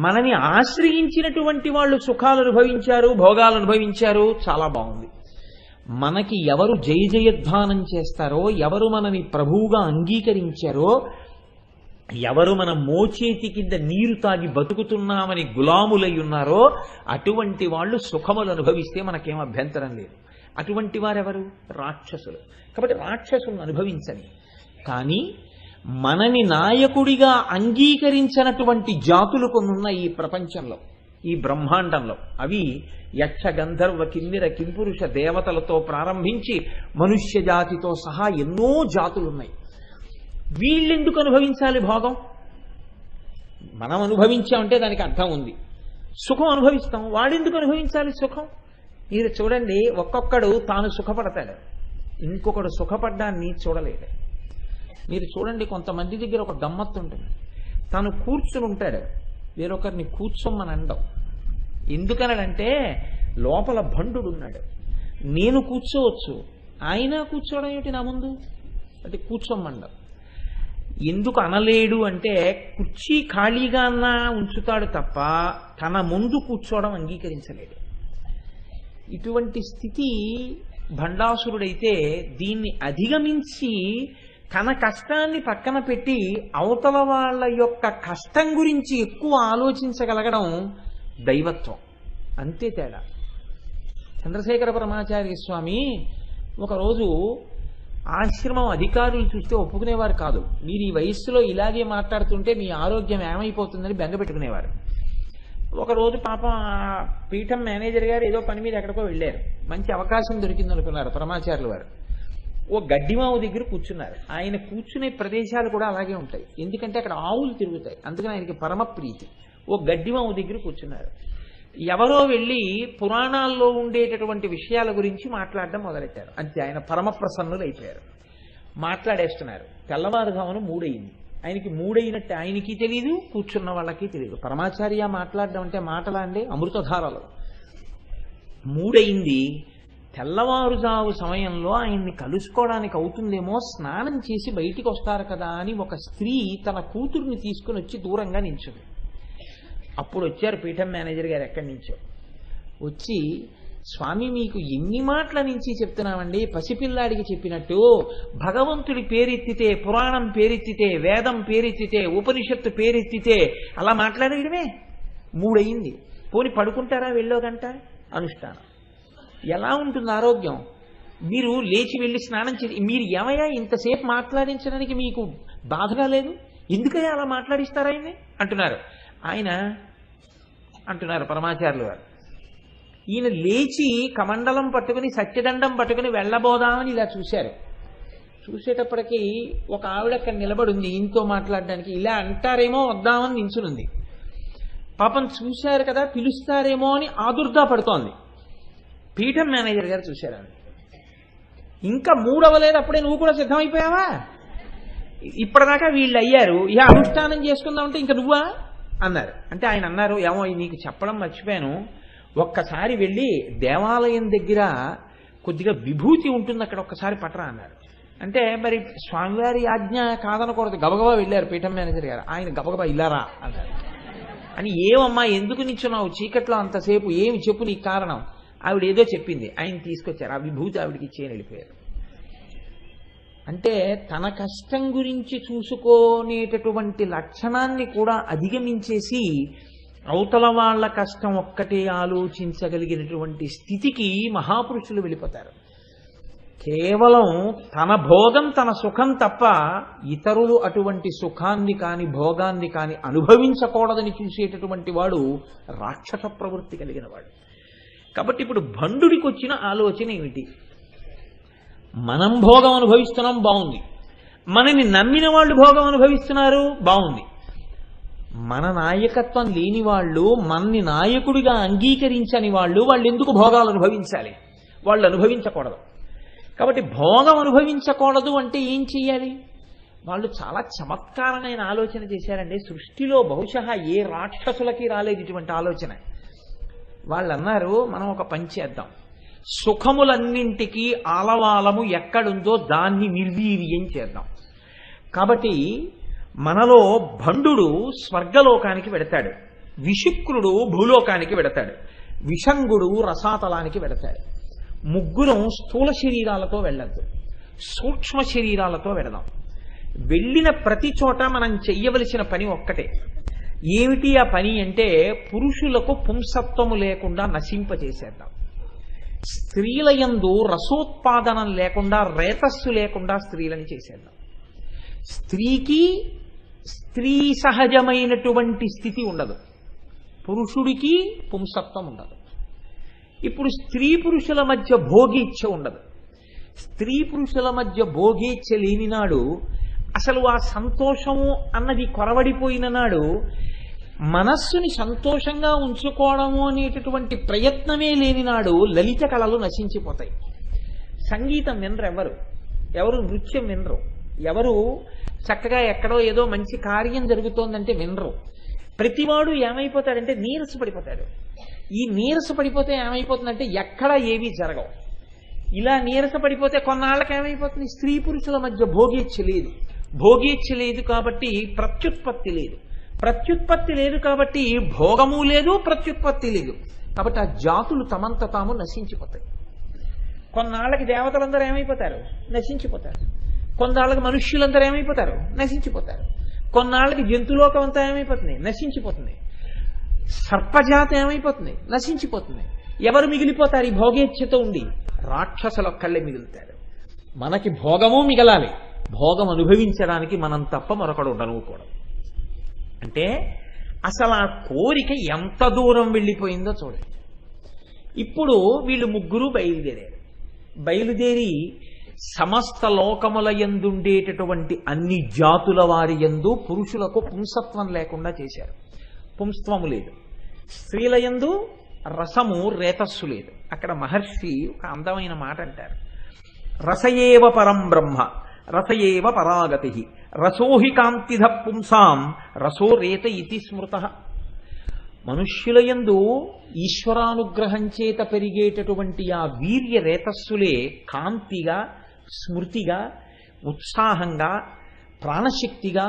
మనని ఆశ్రయించినటువంటి వాళ్ళు సుఖాలు అనుభవించారు, భోగాలు అనుభవించారు, చాలా బాగుంది. మనకి ఎవరు జయ జయధ్వానం చేస్తారో, ఎవరు మనని ప్రభువుగా అంగీకరించారో, ఎవరు మన మోచేతి కింద నీరు తాగి బతుకుతున్నామని గులాములై ఉన్నారో అటువంటి వాళ్ళు సుఖములు అనుభవిస్తే మనకేం అభ్యంతరం లేదు. అటువంటి వారెవరు? రాక్షసులు. కాబట్టి రాక్షసులను అనుభవించని. కానీ మనని నాయకుడిగా అంగీకరించినటువంటి జాతులు కొన్నున్న ఈ ప్రపంచంలో, ఈ బ్రహ్మాండంలో. అవి యక్ష గంధర్వ కిన్నెర కింపురుష దేవతలతో ప్రారంభించి మనుష్య జాతితో సహా ఎన్నో జాతులున్నాయి. వీళ్ళెందుకు అనుభవించాలి భోగం? మనం అనుభవించామంటే దానికి అర్థం ఉంది. సుఖం అనుభవిస్తాం, వాడెందుకు అనుభవించాలి సుఖం? మీరు చూడండి, ఒక్కొక్కడు తాను సుఖపడతాడు, ఇంకొకడు సుఖపడ్డాన్ని చూడలేడు. మీరు చూడండి, కొంతమంది దగ్గర ఒక గమ్మత్తు ఉంటుంది. తాను కూర్చుని ఉంటాడు, వేరొకరిని కూర్చోమని అండం. ఎందుకనడంటే లోపల భండుడు ఉన్నాడు, నేను కూర్చోవచ్చు, ఆయన కూర్చోవడం ఏమిటి నా ముందు, అంటే కూర్చోమండం. ఎందుకు అనలేడు అంటే కుర్చీ ఖాళీగా అన్నా ఉంచుతాడు తప్ప తన ముందు కూర్చోవడం అంగీకరించలేడు. ఇటువంటి స్థితి భండాసురుడైతే దీన్ని అధిగమించి తన కష్టాన్ని పక్కన పెట్టి అవతల వాళ్ళ యొక్క కష్టం గురించి ఎక్కువ ఆలోచించగలగడం దైవత్వం. అంతే తేడా. చంద్రశేఖర పరమాచార్య స్వామి ఒకరోజు ఆశ్రమం అధికారులు చూస్తే ఒప్పుకునేవారు కాదు. మీరు ఈ వయస్సులో ఇలాగే మాట్లాడుతుంటే మీ ఆరోగ్యం ఏమైపోతుందని బెంగ పెట్టుకునేవారు. ఒకరోజు పాపం పీఠం మేనేజర్ గారు ఏదో పని మీద ఎక్కడికో వెళ్ళారు. మంచి అవకాశం దొరికింది అనుకున్నారు పరమాచార్యులు వారు. ఓ గడ్డిమావు దగ్గర కూర్చున్నారు. ఆయన కూర్చునే ప్రదేశాలు కూడా అలాగే ఉంటాయి, ఎందుకంటే అక్కడ ఆవులు తిరుగుతాయి, అందుకని ఆయనకి పరమ ప్రీతి. ఓ గడ్డిమావు దగ్గర కూర్చున్నారు. ఎవరో వెళ్ళి పురాణాల్లో ఉండేటటువంటి విషయాల గురించి మాట్లాడడం మొదలెట్టారు. అంతే, ఆయన పరమ ప్రసన్నులు అయిపోయారు. మాట్లాడేస్తున్నారు. తెల్లవారుజామున 3 అయింది. ఆయనకి 3 అయినట్టు ఆయనకి తెలియదు, కూర్చున్న వాళ్ళకి తెలియదు. పరమాచార్య మాట్లాడడం అంటే మాటలా అండి, అమృతధారలు. 3 అయింది. తెల్లవారుజాము సమయంలో ఆయన్ని కలుసుకోవడానికి అవుతుందేమో, స్నానం చేసి బయటికి వస్తారు కదా అని ఒక స్త్రీ తన కూతుర్ని తీసుకుని వచ్చి దూరంగా నించుంది. అప్పుడు వచ్చారు పీఠం మేనేజర్ గారు ఎక్కడి నుంచో. వచ్చి, స్వామి మీకు ఎన్ని మాటల నుంచి చెప్తున్నామండి, పసిపిల్లాడికి చెప్పినట్టు భగవంతుడి పేరెత్తితే, పురాణం పేరెత్తితే, వేదం పేరెత్తితే, ఉపనిషత్తు పేరెత్తితే అలా మాట్లాడేయడమే. 3 అయింది. పోని పడుకుంటారా వెళ్ళో గంట అనుష్ఠానం. ఎలా ఉంటుంది ఆరోగ్యం? మీరు లేచి వెళ్ళి స్నానం చేసి, మీరు ఏమయ్యా ఇంతసేపు మాట్లాడించడానికి మీకు బాధగా లేదు, ఎందుకయ్యా అలా మాట్లాడిస్తారా ఆయన్ని అంటున్నారు. ఆయన అంటున్నారు పరమాచార్యులు వారు, ఈయన లేచి కమండలం పట్టుకుని సత్యదండం పట్టుకుని వెళ్ళబోదామని ఇలా చూశారు. చూసేటప్పటికి ఒక ఆవిడ అక్కడ నిలబడింది ఈయనతో మాట్లాడడానికి. ఇలా అంటారేమో వద్దామని నించునుంది. పాపం చూశారు కదా, పిలుస్తారేమో అని ఆదుర్దా పడుతోంది. పీఠం మేనేజర్ గారు చూశారు. ఇంకా 3 అవ్వలేదు, అప్పుడే నువ్వు కూడా సిద్ధమైపోయావా? ఇప్పటిదాకా వీళ్ళు అయ్యారు, ఇక అనుష్ఠానం చేసుకుందామంటే ఇంకా నువ్వా అన్నారు. అంటే ఆయన అన్నారు, ఏమో నీకు చెప్పడం మర్చిపోయాను, ఒక్కసారి వెళ్ళి దేవాలయం దగ్గర కొద్దిగా విభూతి ఉంటుంది, అక్కడ ఒక్కసారి పట్టరా అన్నారు. అంటే మరి స్వామివారి ఆజ్ఞ కాదనకూడదు, గబగబా వెళ్ళారు పీఠం మేనేజర్ గారు. ఆయన గబగబా ఇల్లారా అన్నారు. అని ఏమమ్మా ఎందుకు నిల్చున్నావు చీకట్లో అంతసేపు, ఏమి చెప్పు నీకు కారణం? ఆవిడ ఏదో చెప్పింది, ఆయన తీసుకొచ్చారు, ఆ విభూతి ఆవిడకి ఇచ్చేయని వెళ్ళిపోయారు. అంటే తన కష్టం గురించి చూసుకునేటటువంటి లక్షణాన్ని కూడా అధిగమించేసి అవతల వాళ్ళ కష్టం ఒక్కటే ఆలోచించగలిగినటువంటి స్థితికి మహాపురుషులు వెళ్ళిపోతారు. కేవలం తన భోగం తన సుఖం తప్ప ఇతరులు అటువంటి సుఖాన్ని కాని భోగాన్ని కాని అనుభవించకూడదని చూసేటటువంటి వాడు రాక్షస ప్రవృత్తి కలిగిన వాడు. కాబట్టి ఇప్పుడు భండుడికి వచ్చిన ఆలోచన ఏమిటి? మనం భోగం అనుభవిస్తున్నాం, బాగుంది. మనని నమ్మిన వాళ్ళు భోగం అనుభవిస్తున్నారు, బాగుంది. మన నాయకత్వం లేని వాళ్ళు, మనని నాయకుడిగా అంగీకరించని వాళ్ళు ఎందుకు భోగాలు అనుభవించాలి? వాళ్ళు అనుభవించకూడదు. కాబట్టి భోగం అనుభవించకూడదు అంటే ఏం చెయ్యాలి? వాళ్ళు చాలా చమత్కారమైన ఆలోచన చేశారండి. సృష్టిలో బహుశా ఏ రాక్షసులకి రాలేదు ఇటువంటి ఆలోచన. వాళ్ళు అన్నారు, మనం ఒక పని చేద్దాం, సుఖములన్నింటికీ ఆలవాలము ఎక్కడుందో దాన్ని నిర్వీర్యం చేద్దాం. కాబట్టి మనలో భండుడు స్వర్గలోకానికి వెడతాడు, విశుక్రుడు భూలోకానికి వెడతాడు, విషంగుడు రసాతలానికి వెడతాడు. ముగ్గురం స్థూల శరీరాలతో వెళ్ళద్దు, సూక్ష్మ శరీరాలతో వెడదాం. వెళ్ళిన ప్రతి చోట మనం చెయ్యవలసిన పని ఒక్కటే. ఏమిటి ఆ పని అంటే, పురుషులకు పుంసత్వము లేకుండా నశింపచేసేద్దాం. స్త్రీల యందు రసోత్పాదనం లేకుండా, రేతస్సు లేకుండా స్త్రీలని చేసేద్దాం. స్త్రీకి స్త్రీ సహజమైనటువంటి స్థితి ఉండదు, పురుషుడికి పుంసత్వం ఉండదు. ఇప్పుడు స్త్రీ పురుషుల మధ్య భోగీచ్ఛ ఉండదు. స్త్రీ పురుషుల మధ్య భోగీచ్ఛ లేని నాడు, అసలు ఆ సంతోషము అన్నది కొరవడిపోయిన నాడు, మనస్సుని సంతోషంగా ఉంచుకోవడము అనేటటువంటి ప్రయత్నమే లేని నాడు లలిత కళలు నశించిపోతాయి. సంగీతం వినరు, ఎవరు నృత్యం వినరు, ఎవరు చక్కగా ఎక్కడో ఏదో మంచి కార్యం జరుగుతోందంటే వినరు. ప్రతివాడు ఏమైపోతాడంటే నీరసపడిపోతాడు. ఈ నీరసపడిపోతే ఏమైపోతుందంటే ఎక్కడ ఏవి జరగవు. ఇలా నీరసపడిపోతే కొన్నాళ్ళకి ఏమైపోతుంది? స్త్రీ పురుషుల మధ్య భోగేచ్ఛ లేదు. భోగేచ్ఛ లేదు కాబట్టి ప్రత్యుత్పత్తి లేదు. ప్రత్యుత్పత్తి లేదు కాబట్టి భోగము లేదు, ప్రత్యుత్పత్తి లేదు. కాబట్టి ఆ జాతులు తమంత తాము నశించిపోతాయి. కొన్నాళ్ళకి దేవతలందరూ ఏమైపోతారు? నశించిపోతారు. కొన్నాళ్ళకి మనుష్యులందరూ ఏమైపోతారు? నశించిపోతారు. కొన్నాళ్ళకి జంతులోకం అంతా ఏమైపోతుంది? నశించిపోతుంది. సర్పజాతి ఏమైపోతుంది? నశించిపోతుంది. ఎవరు మిగిలిపోతారు ఈ భోగేచ్ఛతో ఉండి? రాక్షసులొక్కళ్ళే మిగులుతారు. మనకి భోగము మిగలాలి, భోగం అనుభవించడానికి మనం తప్ప మరొకడు ఉండనుకోవడం. అంటే అసలు ఆ కోరిక ఎంత దూరం వెళ్ళిపోయిందో చూడండి. ఇప్పుడు వీళ్ళు ముగ్గురు బయలుదేరి సమస్త లోకముల యందుండేటటువంటి అన్ని జాతుల వారి యందు పురుషులకు పుంసత్వం లేకుండా చేశారు. పుంస్త్వము లేదు. స్త్రీల యందు రసము, రేతస్సు లేదు. అక్కడ మహర్షి ఒక అందమైన మాట అంటారు, రసయేవ పరం బ్రహ్మ రసయేవ పరాగతి రసోహి కాంతిధ పుంసాం రసో రేత ఇతి స్మృత. మనుష్యుల యందు ఈశ్వరానుగ్రహం చేత పెరిగేటటువంటి ఆ వీర్య రేతస్సులే కాంతిగా, స్మృతిగా, ఉత్సాహంగా, ప్రాణశక్తిగా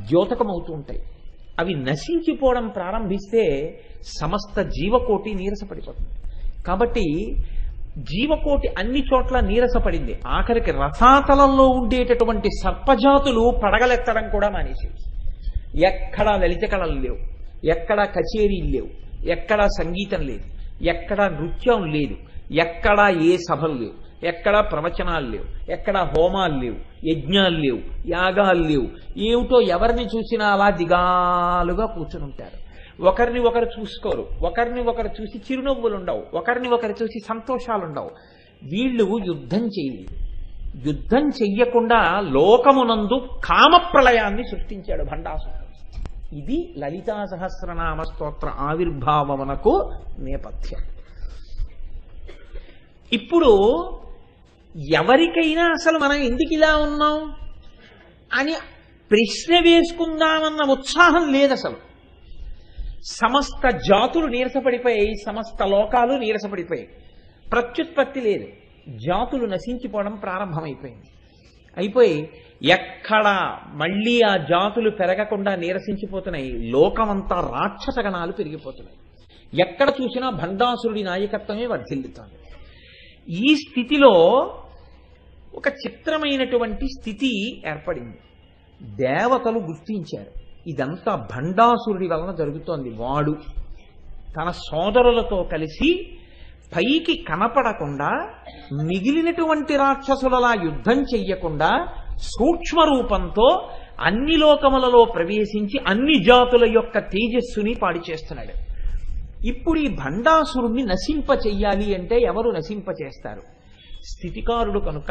ద్యోతకమవుతూ ఉంటాయి. అవి నశించిపోవడం ప్రారంభిస్తే సమస్త జీవకోటి నీరసపడిపోతుంది. కాబట్టి జీవకోటి అన్ని చోట్ల నీరసపడింది. ఆఖరికి రసాతలంలో ఉండేటటువంటి సర్పజాతులు పడగలెత్తడం కూడా మానేసి, ఎక్కడా లలిత కళలు లేవు, ఎక్కడా కచేరీలు లేవు, ఎక్కడా సంగీతం లేదు, ఎక్కడా నృత్యం లేదు, ఎక్కడా ఏ సభలు లేవు, ఎక్కడా ప్రవచనాలు లేవు, ఎక్కడా హోమాలు లేవు, యజ్ఞాలు లేవు, యాగాలు లేవు. ఏమిటో ఎవరిని చూసినా అలా దిగాలుగా కూర్చుని ఉంటారు. ఒకరిని ఒకరు చూసుకోరు, ఒకరిని ఒకరు చూసి చిరునవ్వులు ఉండవు, ఒకరిని ఒకరు చూసి సంతోషాలు ఉండవు. వీళ్ళు యుద్ధం చేయలేదు. యుద్ధం చెయ్యకుండా లోకమునందు కామప్రళయాన్ని సృష్టించాడు భండాసురుడు. ఇది లలితా సహస్రనామ స్తోత్ర ఆవిర్భావమునకు నేపథ్యం. ఇప్పుడు ఎవరికైనా అసలు మనం ఎందుకు ఇలా ఉన్నాం అని ప్రశ్న వేసుకుందామన్న ఉత్సాహం లేదు. అసలు సమస్త జాతులు నీరసపడిపోయాయి, సమస్త లోకాలు నీరసపడిపోయాయి. ప్రత్యుత్పత్తి లేదు, జాతులు నశించిపోవడం ప్రారంభమైపోయింది. అయిపోయి ఎక్కడ మళ్ళీ ఆ జాతులు పెరగకుండా నీరసించిపోతున్నాయి. లోకమంతా రాక్షసగణాలు పెరిగిపోతున్నాయి. ఎక్కడ చూసినా భండాసురుడి నాయకత్వమే వర్ధిల్లుతోంది. ఈ స్థితిలో ఒక చిత్రమైనటువంటి స్థితి ఏర్పడింది. దేవతలు గుర్తించారు ఇదంతా భండాసురుడి వలన జరుగుతోంది. వాడు తన సోదరులతో కలిసి పైకి కనపడకుండా మిగిలినటువంటి రాక్షసులలా యుద్ధం చెయ్యకుండా సూక్ష్మ రూపంతో అన్ని లోకములలో ప్రవేశించి అన్ని జాతుల యొక్క తేజస్సుని పాడి చేస్తున్నాడు. ఇప్పుడు ఈ భండాసురుణ్ణి నశింప చెయ్యాలి అంటే ఎవరు నశింప చేస్తారు? స్థితికారుడు కనుక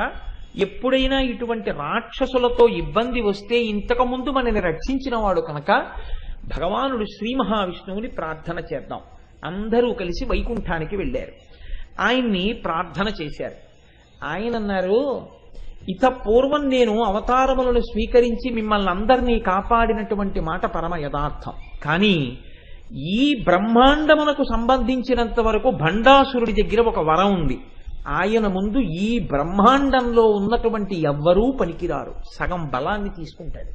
ఎప్పుడైనా ఇటువంటి రాక్షసులతో ఇబ్బంది వస్తే ఇంతకుముందు మనని రక్షించిన వాడు కనుక భగవానుడు శ్రీ మహావిష్ణువుని ప్రార్థన చేద్దాం. అందరూ కలిసి వైకుంఠానికి వెళ్ళారు. ఆయన్ని ప్రార్థన చేశారు. ఆయన అన్నారు, ఇత పూర్వం నేను అవతారములను స్వీకరించి మిమ్మల్ని అందరినీ కాపాడినటువంటి మాట పరమ యథార్థం. కానీ ఈ బ్రహ్మాండమునకు సంబంధించినంత వరకు భండాసురుడి దగ్గర ఒక వరం ఉంది. ఆయన ముందు ఈ బ్రహ్మాండంలో ఉన్నటువంటి ఎవ్వరూ పనికిరారు, సగం బలాన్ని తీసుకుంటాడు.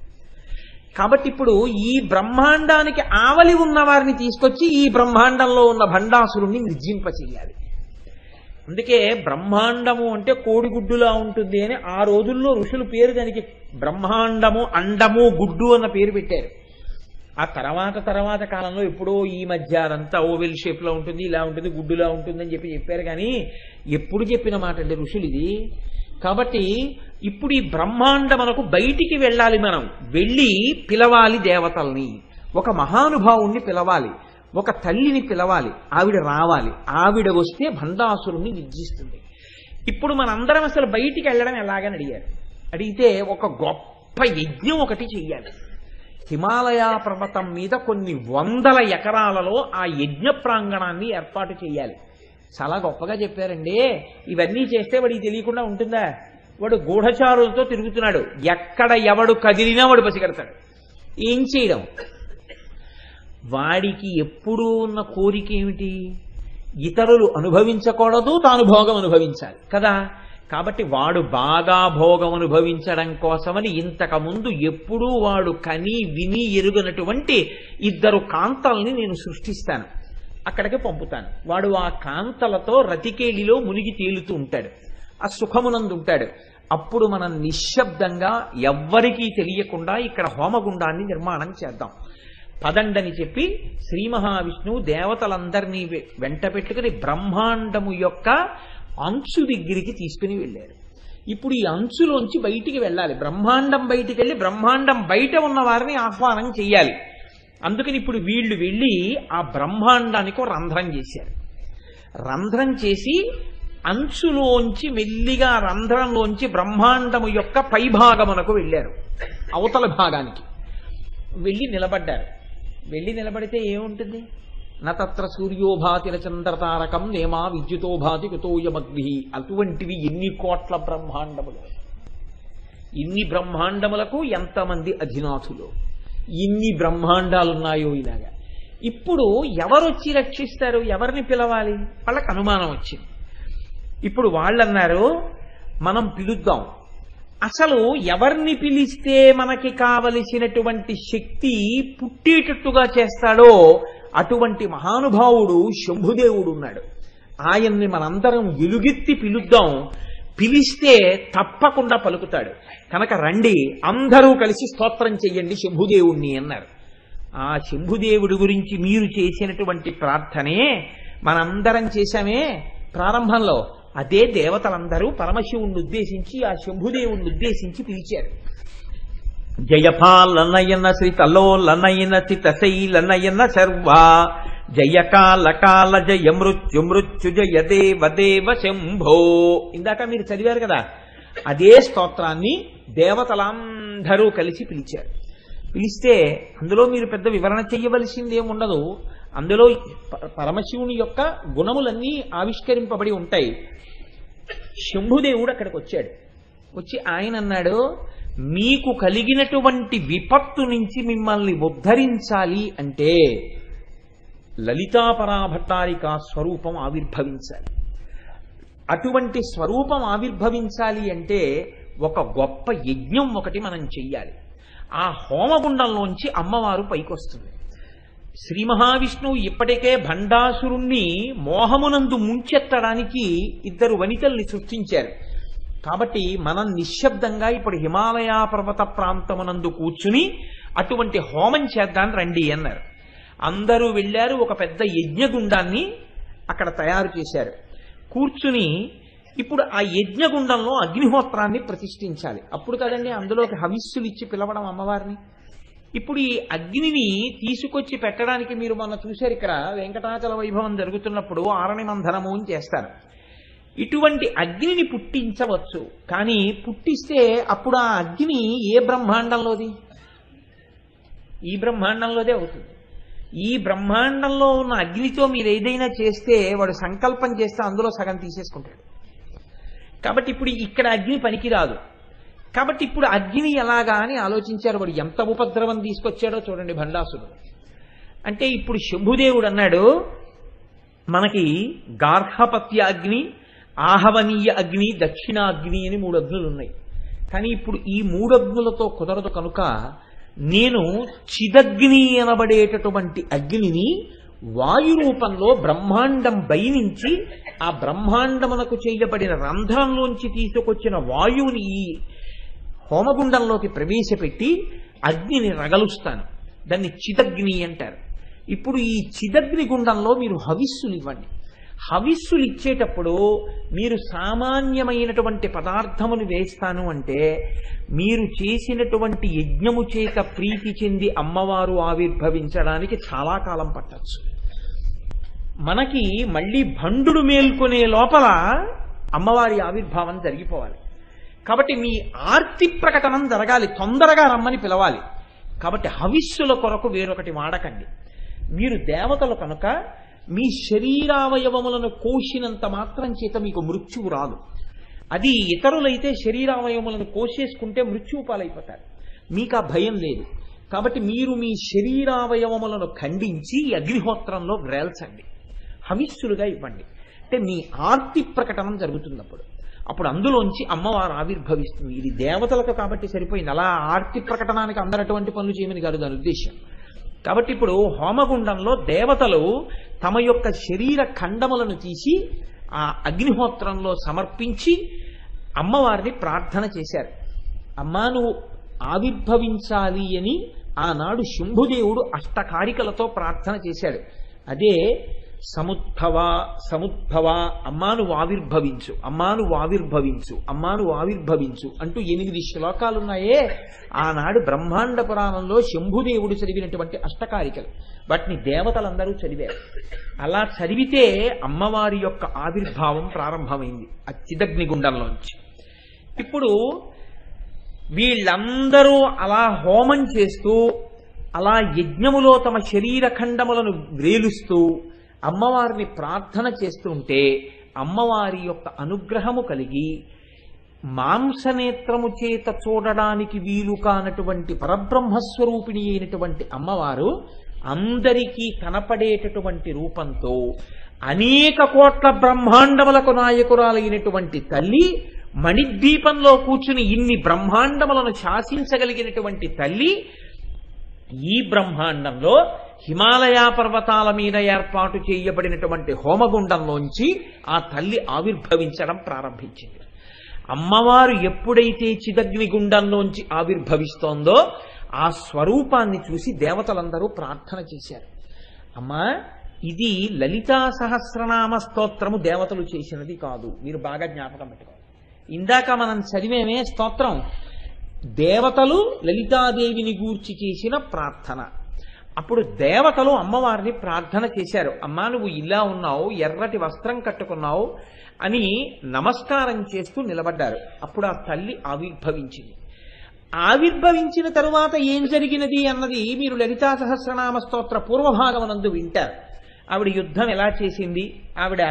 కాబట్టి ఇప్పుడు ఈ బ్రహ్మాండానికి ఆవలి ఉన్న వారిని తీసుకొచ్చి ఈ బ్రహ్మాండంలో ఉన్న భండాసురుణ్ణి నిర్జింపచేయాలి. అందుకే బ్రహ్మాండము అంటే కోడిగుడ్డులా ఉంటుంది అని ఆ రోజుల్లో ఋషులు పేరు దానికి బ్రహ్మాండము, అండము, గుడ్డు అన్న పేరు పెట్టారు. ఆ తర్వాత కాలంలో ఎప్పుడో ఈ మధ్య అదంతా ఓవెల్ షేప్ లో ఉంటుంది, ఇలా ఉంటుంది, గుడ్డులా ఉంటుంది అని చెప్పారు. కానీ ఎప్పుడు చెప్పిన మాట అండి ఋషులు ఇది. కాబట్టి ఇప్పుడు ఈ బ్రహ్మాండమునకు బయటికి వెళ్ళాలి. మనం వెళ్ళి పిలవాలి దేవతల్ని, ఒక మహానుభావుణ్ణి పిలవాలి, ఒక తల్లిని పిలవాలి, ఆవిడ రావాలి. ఆవిడ వస్తే భండాసురుణ్ణి నిర్జిస్తుంది. ఇప్పుడు మనందరం అసలు బయటికి వెళ్ళడం ఎలాగని అడిగారు. అడిగితే ఒక గొప్ప యజ్ఞం ఒకటి చెయ్యాలి. హిమాలయ పర్వతం మీద కొన్ని వందల ఎకరాలలో ఆ యజ్ఞ ప్రాంగణాన్ని ఏర్పాటు చేయాలి. చాలా గొప్పగా చెప్పారండి. ఇవన్నీ చేస్తే వాడికి తెలియకుండా ఉంటుందా? వాడు గూఢచారులతో తిరుగుతున్నాడు. ఎక్కడ ఎవడు కదిలినా వాడు పసిగడతాడు. ఏం చేయడం? వాడికి ఎప్పుడూ ఉన్న కోరిక ఏమిటి? ఇతరులు అనుభవించకూడదు, తాను భోగం అనుభవించాలి కదా. కాబట్టి వాడు బాగా భోగం అనుభవించడం కోసమని ఇంతకుముందు ఎప్పుడూ వాడు కని విని ఎరుగనటువంటి 2 కాంతల్ని నేను సృష్టిస్తాను, అక్కడికి పంపుతాను. వాడు ఆ కాంతలతో రతికేలిలో మునిగి తేలుతూ ఉంటాడు, ఆ సుఖమునందు ఉంటాడు. అప్పుడు మనం నిశ్శబ్దంగా ఎవ్వరికీ తెలియకుండా ఇక్కడ హోమగుండాన్ని నిర్మాణం చేద్దాం. పదండని చెప్పి శ్రీ మహావిష్ణువు దేవతలందరినీ వెంట పెట్టుకుని బ్రహ్మాండము యొక్క అంచు దగ్గరికి తీసుకుని వెళ్ళారు. ఇప్పుడు ఈ అంచులోంచి బయటికి వెళ్ళాలి. బ్రహ్మాండం బయటికి వెళ్ళి బ్రహ్మాండం బయట ఉన్న వారిని ఆహ్వానం చెయ్యాలి. అందుకని ఇప్పుడు వీళ్ళు వెళ్ళి ఆ బ్రహ్మాండానికి రంధ్రం చేశారు. రంధ్రం చేసి అంచులోంచి మెల్లిగా రంధ్రంలోంచి బ్రహ్మాండము యొక్క పైభాగమునకు వెళ్ళారు. అవతల భాగానికి వెళ్ళి నిలబడ్డారు. వెళ్ళి నిలబడితే ఏముంటుంది? నత్ర సూర్యోభాతి చంద్రతారకం నేమా విద్యుతోభాతి కుతోయమగ్ని. అటువంటివి ఎన్ని కోట్ల బ్రహ్మాండములు, ఇన్ని బ్రహ్మాండములకు ఎంతమంది అధినాథులు, ఇన్ని బ్రహ్మాండాలున్నాయో ఇలాగా. ఇప్పుడు ఎవరొచ్చి రక్షిస్తారు? ఎవరిని పిలవాలి? వాళ్ళకి అనుమానం వచ్చింది. ఇప్పుడు వాళ్ళన్నారు, మనం పిలుద్దాం. అసలు ఎవరిని పిలిస్తే మనకి కావలసినటువంటి శక్తి పుట్టేటట్టుగా చేస్తాడో అటువంటి మహానుభావుడు శంభుదేవుడు ఉన్నాడు. ఆయన్ని మనందరం ఎలుగెత్తి పిలుద్దాం. పిలిస్తే తప్పకుండా పలుకుతాడు. కనుక రండి, అందరూ కలిసి స్తోత్రం చెయ్యండి శంభుదేవుణ్ణి అన్నారు. ఆ శంభుదేవుడి గురించి మీరు చేసినటువంటి ప్రార్థనే మనందరం చేశామే ప్రారంభంలో. అదే దేవతలందరూ పరమశివుణ్ణి ఉద్దేశించి ఆ శంభుదేవుణ్ణి ఉద్దేశించి పిలిచారు. జయపాలనయన శ్రీతలోలనయన చితశైలనయన శర్వా జయకాల కాల జయ మృత్యు మృత్యు జయ దేవ దేవ శంభో. ఇందాక మీరు చదివారు కదా, అదే స్తోత్రాన్ని దేవతలందరూ కలిసి పిలిచారు. పిలిస్తే అందులో మీరు పెద్ద వివరణ చెయ్యవలసిందేముండదు. అందులో పరమశివుని యొక్క గుణములన్నీ ఆవిష్కరింపబడి ఉంటాయి. శంభుదేవుడు అక్కడికి వచ్చాడు. వచ్చి ఆయన అన్నాడు, మీకు కలిగినటువంటి విపత్తు నుంచి మిమ్మల్ని ఉద్ధరించాలి అంటే లలితాపరాభట్టారిక స్వరూపం ఆవిర్భవించాలి. అటువంటి స్వరూపం ఆవిర్భవించాలి అంటే ఒక గొప్ప యజ్ఞం ఒకటి మనం చెయ్యాలి. ఆ హోమగుండంలోంచి అమ్మవారు పైకొస్తుంది. శ్రీ మహావిష్ణువు ఇప్పటికే భండాసురుణ్ణి మోహమునందు ముంచెత్తడానికి 2 వనితల్ని సృష్టించారు. కాబట్టి మనం నిశ్శబ్దంగా ఇప్పుడు హిమాలయ పర్వత ప్రాంతమునందు కూర్చుని అటువంటి హోమం చేద్దాం రండి అన్నారు. అందరూ వెళ్ళారు. ఒక పెద్ద యజ్ఞగుండాన్ని అక్కడ తయారు చేశారు. కూర్చుని ఇప్పుడు ఆ యజ్ఞగుండంలో అగ్నిహోత్రాన్ని ప్రతిష్ఠించాలి. అప్పుడు కదండి అందులోకి హవిస్సులు ఇచ్చి పిలవడం అమ్మవారిని. ఇప్పుడు ఈ అగ్నిని తీసుకొచ్చి పెట్టడానికి మీరు మొన్న చూశారు, ఇక్కడ వెంకటాచల వైభవం జరుగుతున్నప్పుడు ఆరణి మంధనము అని చేస్తారు. ఇటువంటి అగ్నిని పుట్టించవచ్చు, కానీ పుట్టిస్తే అప్పుడు ఆ అగ్ని ఏ బ్రహ్మాండంలోది? ఈ బ్రహ్మాండంలోదే అవుతుంది. ఈ బ్రహ్మాండంలో ఉన్న అగ్నితో మీరు ఏదైనా చేస్తే వాడు సంకల్పం చేస్తే అందులో సగం తీసేసుకుంటాడు. కాబట్టి ఇప్పుడు ఇక్కడ అగ్ని పనికిరాదు. కాబట్టి ఇప్పుడు అగ్ని ఎలాగా అని ఆలోచించారు. వాడు ఎంత ఉపద్రవం తీసుకొచ్చాడో చూడండి భండాసురుడు. అంటే ఇప్పుడు శంభుదేవుడు అన్నాడు, మనకి గార్హపత్య అగ్ని, ఆహవనీయ అగ్ని, దక్షిణాగ్ని అని 3 అగ్నులు ఉన్నాయి. కానీ ఇప్పుడు ఈ 3 అగ్నులతో కుదరదు కనుక నేను చిదగ్ని అనబడేటటువంటి అగ్నిని వాయు రూపంలో బ్రహ్మాండం బయనించి ఆ బ్రహ్మాండమునకు చేయబడిన రంధ్రంలోంచి తీసుకొచ్చిన వాయువుని ఈ హోమగుండంలోకి ప్రవేశపెట్టి అగ్నిని రగలుస్తాను. దాన్ని చిదగ్ని అంటారు. ఇప్పుడు ఈ చిదగ్ని గుండంలో మీరు హవిస్సులు ఇవ్వండి. హవిస్సులు ఇచ్చేటప్పుడు మీరు సామాన్యమైనటువంటి పదార్థమును వేస్తాను అంటే మీరు చేసినటువంటి యజ్ఞము చేత ప్రీతి చెంది అమ్మవారు ఆవిర్భవించడానికి చాలా కాలం పట్టచ్చు. మనకి మళ్ళీ భండుడు మేల్కొనే లోపల అమ్మవారి ఆవిర్భావం జరిగిపోవాలి. కాబట్టి మీ ఆర్తి ప్రకటనం జరగాలి, తొందరగా రమ్మని పిలవాలి. కాబట్టి హవిస్సుల కొరకు వేరొకటి వాడకండి. మీరు దేవతలు కనుక మీ శరీరావయవములను కోసినంత మాత్రం చేత మీకు మృత్యువు రాదు. అది ఇతరులైతే శరీరావయవములను కోసేసుకుంటే మృత్యువు పాలైపోతారు. మీకు ఆ భయం లేదు. కాబట్టి మీరు మీ శరీరావయవములను ఖండించి అగ్నిహోత్రంలో వ్రేల్చండి, హవిస్సులుగా ఇవ్వండి. అంటే మీ ఆర్తి ప్రకటనం జరుగుతున్నప్పుడు అప్పుడు అందులోంచి అమ్మవారు ఆవిర్భవిస్తుంది. ఇది దేవతలకు కాబట్టి సరిపోయింది. అలా ఆర్తి ప్రకటనానికి అందరటువంటి పనులు చేయమని కాదు దాని ఉద్దేశం. కాబట్టి ఇప్పుడు హోమగుండంలో దేవతలు తమ యొక్క శరీర ఖండములను తీసి ఆ అగ్నిహోత్రంలో సమర్పించి అమ్మవారిని ప్రార్థన చేశారు. అమ్మా నువ్వు ఆవిర్భవించాలి అని ఆనాడు శంభుదేవుడు అష్టకారికలతో ప్రార్థన చేశాడు. అదే సముద్భవ సముద్భవ, అమ్మాను ఆవిర్భవించు, అమ్మాను ఆవిర్భవించు, అమ్మాను ఆవిర్భవించు అంటూ 8 శ్లోకాలున్నాయే ఆనాడు బ్రహ్మాండ పురాణంలో శంభుదేవుడు చదివినటువంటి అష్టకారికలు. వాటిని దేవతలందరూ చదివారు. అలా చదివితే అమ్మవారి యొక్క ఆవిర్భావం ప్రారంభమైంది ఆ చిదగ్నిగుండంలోంచి. ఇప్పుడు వీళ్ళందరూ అలా హోమం చేస్తూ అలా యజ్ఞములో తమ శరీర ఖండములను వ్రేలుస్తూ అమ్మవారిని ప్రార్థన చేస్తుంటే అమ్మవారి యొక్క అనుగ్రహము కలిగి మాంసనేత్రము చేత చూడడానికి వీలు కానటువంటి పరబ్రహ్మస్వరూపిణి అయినటువంటి అమ్మవారు అందరికీ కనపడేటటువంటి రూపంతో అనేక కోట్ల బ్రహ్మాండములకు నాయకురాలైనటువంటి తల్లి, మణిద్వీపంలో కూర్చుని ఇన్ని బ్రహ్మాండములను శాసించగలిగినటువంటి తల్లి ఈ బ్రహ్మాండంలో హిమాలయ పర్వతాల మీద ఏర్పాటు చేయబడినటువంటి హోమగుండంలోంచి ఆ తల్లి ఆవిర్భవించడం ప్రారంభించింది. అమ్మవారు ఎప్పుడైతే చిదగ్ని గుండంలోంచి ఆవిర్భవిస్తోందో ఆ స్వరూపాన్ని చూసి దేవతలందరూ ప్రార్థన చేశారు. అమ్మా ఇది లలితా సహస్రనామ స్తోత్రము దేవతలు చేసినది కాదు, మీరు బాగా జ్ఞాపకం పెట్టుకోవాలి. ఇందాక మనం చదివేమే స్తోత్రం దేవతలు లలితాదేవిని గూర్చి చేసిన ప్రార్థన. అప్పుడు దేవతలు అమ్మవారిని ప్రార్థన చేశారు. అమ్మా నువ్వు ఇలా ఉన్నావు, ఎర్రటి వస్త్రం కట్టుకున్నావు అని నమస్కారం చేస్తూ నిలబడ్డారు. అప్పుడు ఆ తల్లి ఆవిర్భవించింది. ఆవిర్భవించిన తరువాత ఏం జరిగినది అన్నది మీరు లలితా సహస్రనామ స్తోత్ర పూర్వభాగమనందు వింటారు. ఆవిడ యుద్ధం ఎలా చేసింది, ఆవిడ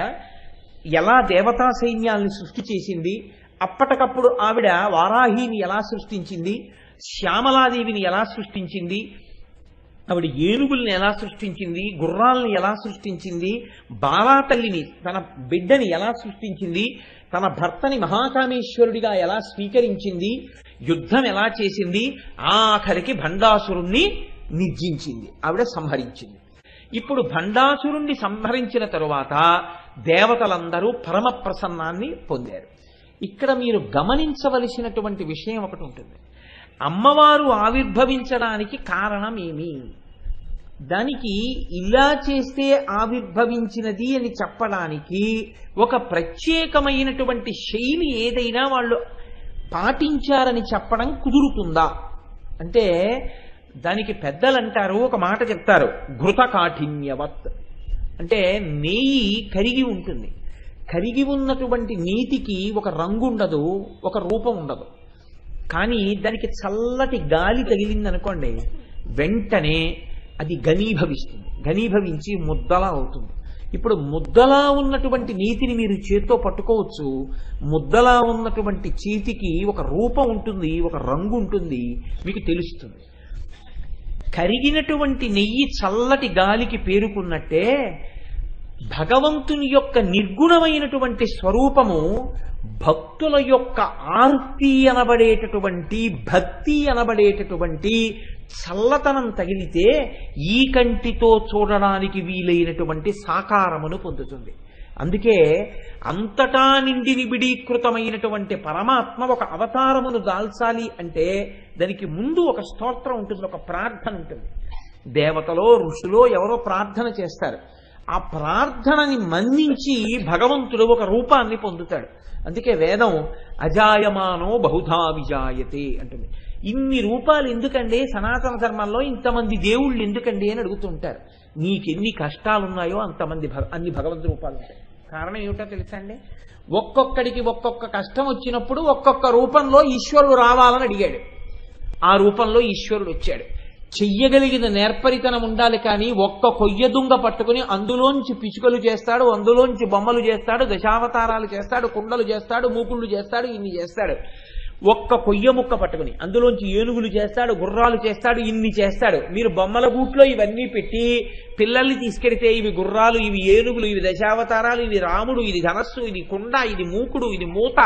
ఎలా దేవతా సైన్యాల్ని సృష్టి చేసింది, అప్పటికప్పుడు ఆవిడ వారాహిని ఎలా సృష్టించింది, శ్యామలాదేవిని ఎలా సృష్టించింది, ఆవిడ ఏనుగుల్ని ఎలా సృష్టించింది, గుర్రాలను ఎలా సృష్టించింది, బాలాతల్లిని తన బిడ్డని ఎలా సృష్టించింది, తన భర్తని మహాకామేశ్వరుడిగా ఎలా స్వీకరించింది, యుద్ధం ఎలా చేసింది, ఆఖరికి భండాసురుణ్ణి నిర్జించింది, ఆవిడ సంహరించింది. ఇప్పుడు భండాసురుణ్ణి సంహరించిన తరువాత దేవతలందరూ పరమ ప్రసన్నాన్ని పొందారు. ఇక్కడ మీరు గమనించవలసినటువంటి విషయం ఒకటి ఉంటుంది. అమ్మవారు ఆవిర్భవించడానికి కారణం ఏమి? దానికి ఇలా చేస్తే ఆవిర్భవించినది అని చెప్పడానికి ఒక ప్రత్యేకమైనటువంటి శైలి ఏదైనా వాళ్ళు పాటించారని చెప్పడం కుదురుతుందా అంటే, దానికి పెద్దలు అంటారు, ఒక మాట చెప్తారు, ఘృత కాఠిన్యవత్. అంటే నెయ్యి కరిగి ఉంటుంది. కరిగి ఉన్నటువంటి నీతికి ఒక రంగు ఉండదు, ఒక రూపం ఉండదు. కానీ దానికి చల్లటి గాలి తగిలిందనుకోండి, వెంటనే అది ఘనీభవిస్తుంది. ఘనీభవించి ముద్దలా అవుతుంది. ఇప్పుడు ముద్దలా ఉన్నటువంటి నీతిని మీరు చేత్తో పట్టుకోవచ్చు. ముద్దలా ఉన్నటువంటి చేతికి ఒక రూపం ఉంటుంది, ఒక రంగు ఉంటుంది, మీకు తెలుస్తుంది. కరిగినటువంటి నెయ్యి చల్లటి గాలికి పేరుకున్నట్టే భగవంతుని యొక్క నిర్గుణమైనటువంటి స్వరూపము భక్తుల యొక్క ఆర్తి అనబడేటటువంటి, భక్తి అనబడేటటువంటి చల్లతనం తగిలితే ఈ కంటితో చూడడానికి వీలైనటువంటి సాకారమును పొందుతుంది. అందుకే అంతటా నిండి నిబిడీకృతమైనటువంటి పరమాత్మ ఒక అవతారమును దాల్చాలి అంటే దానికి ముందు ఒక స్తోత్రం ఉంటుంది, ఒక ప్రార్థన ఉంటుంది. దేవతలో ఋషులో ఎవరో ప్రార్థన చేస్తారు. ఆ ప్రార్థనని మన్నించి భగవంతుడు ఒక రూపాన్ని పొందుతాడు. అందుకే వేదం అజాయమానో బహుధా విజాయతే అంటుంది. ఇన్ని రూపాలు ఎందుకండి సనాతన ధర్మంలో, ఇంతమంది దేవుళ్ళు ఎందుకండి అని అడుగుతుంటారు. నీకెన్ని కష్టాలున్నాయో అన్ని భగవంతు రూపాలు ఉంటాయి. కారణం ఏమిటో తెలుసా అండి? ఒక్కొక్కడికి ఒక్కొక్క కష్టం వచ్చినప్పుడు ఒక్కొక్క రూపంలో ఈశ్వరుడు రావాలని అడిగాడు. ఆ రూపంలో ఈశ్వరుడు వచ్చాడు. చెయ్యగలిగిన నేర్పరితనం ఉండాలి. కానీ ఒక్క కొయ్య దుంగ పట్టుకుని అందులోంచి పిచుకలు చేస్తాడు, అందులోంచి బొమ్మలు చేస్తాడు, దశావతారాలు చేస్తాడు, కుండలు చేస్తాడు, మూకుళ్ళు చేస్తాడు, ఇన్ని చేస్తాడు. ఒక్క కొయ్య ముక్క పట్టుకుని అందులోంచి ఏనుగులు చేస్తాడు, గుర్రాలు చేస్తాడు, ఇన్ని చేస్తాడు. మీరు బొమ్మల గూట్లో ఇవన్నీ పెట్టి పిల్లల్ని తీసుకెడితే ఇవి గుర్రాలు, ఇవి ఏనుగులు, ఇవి దశావతారాలు, ఇవి రాముడు, ఇది ధనస్సు, ఇది కుండ, ఇది మూకుడు, ఇది మూత,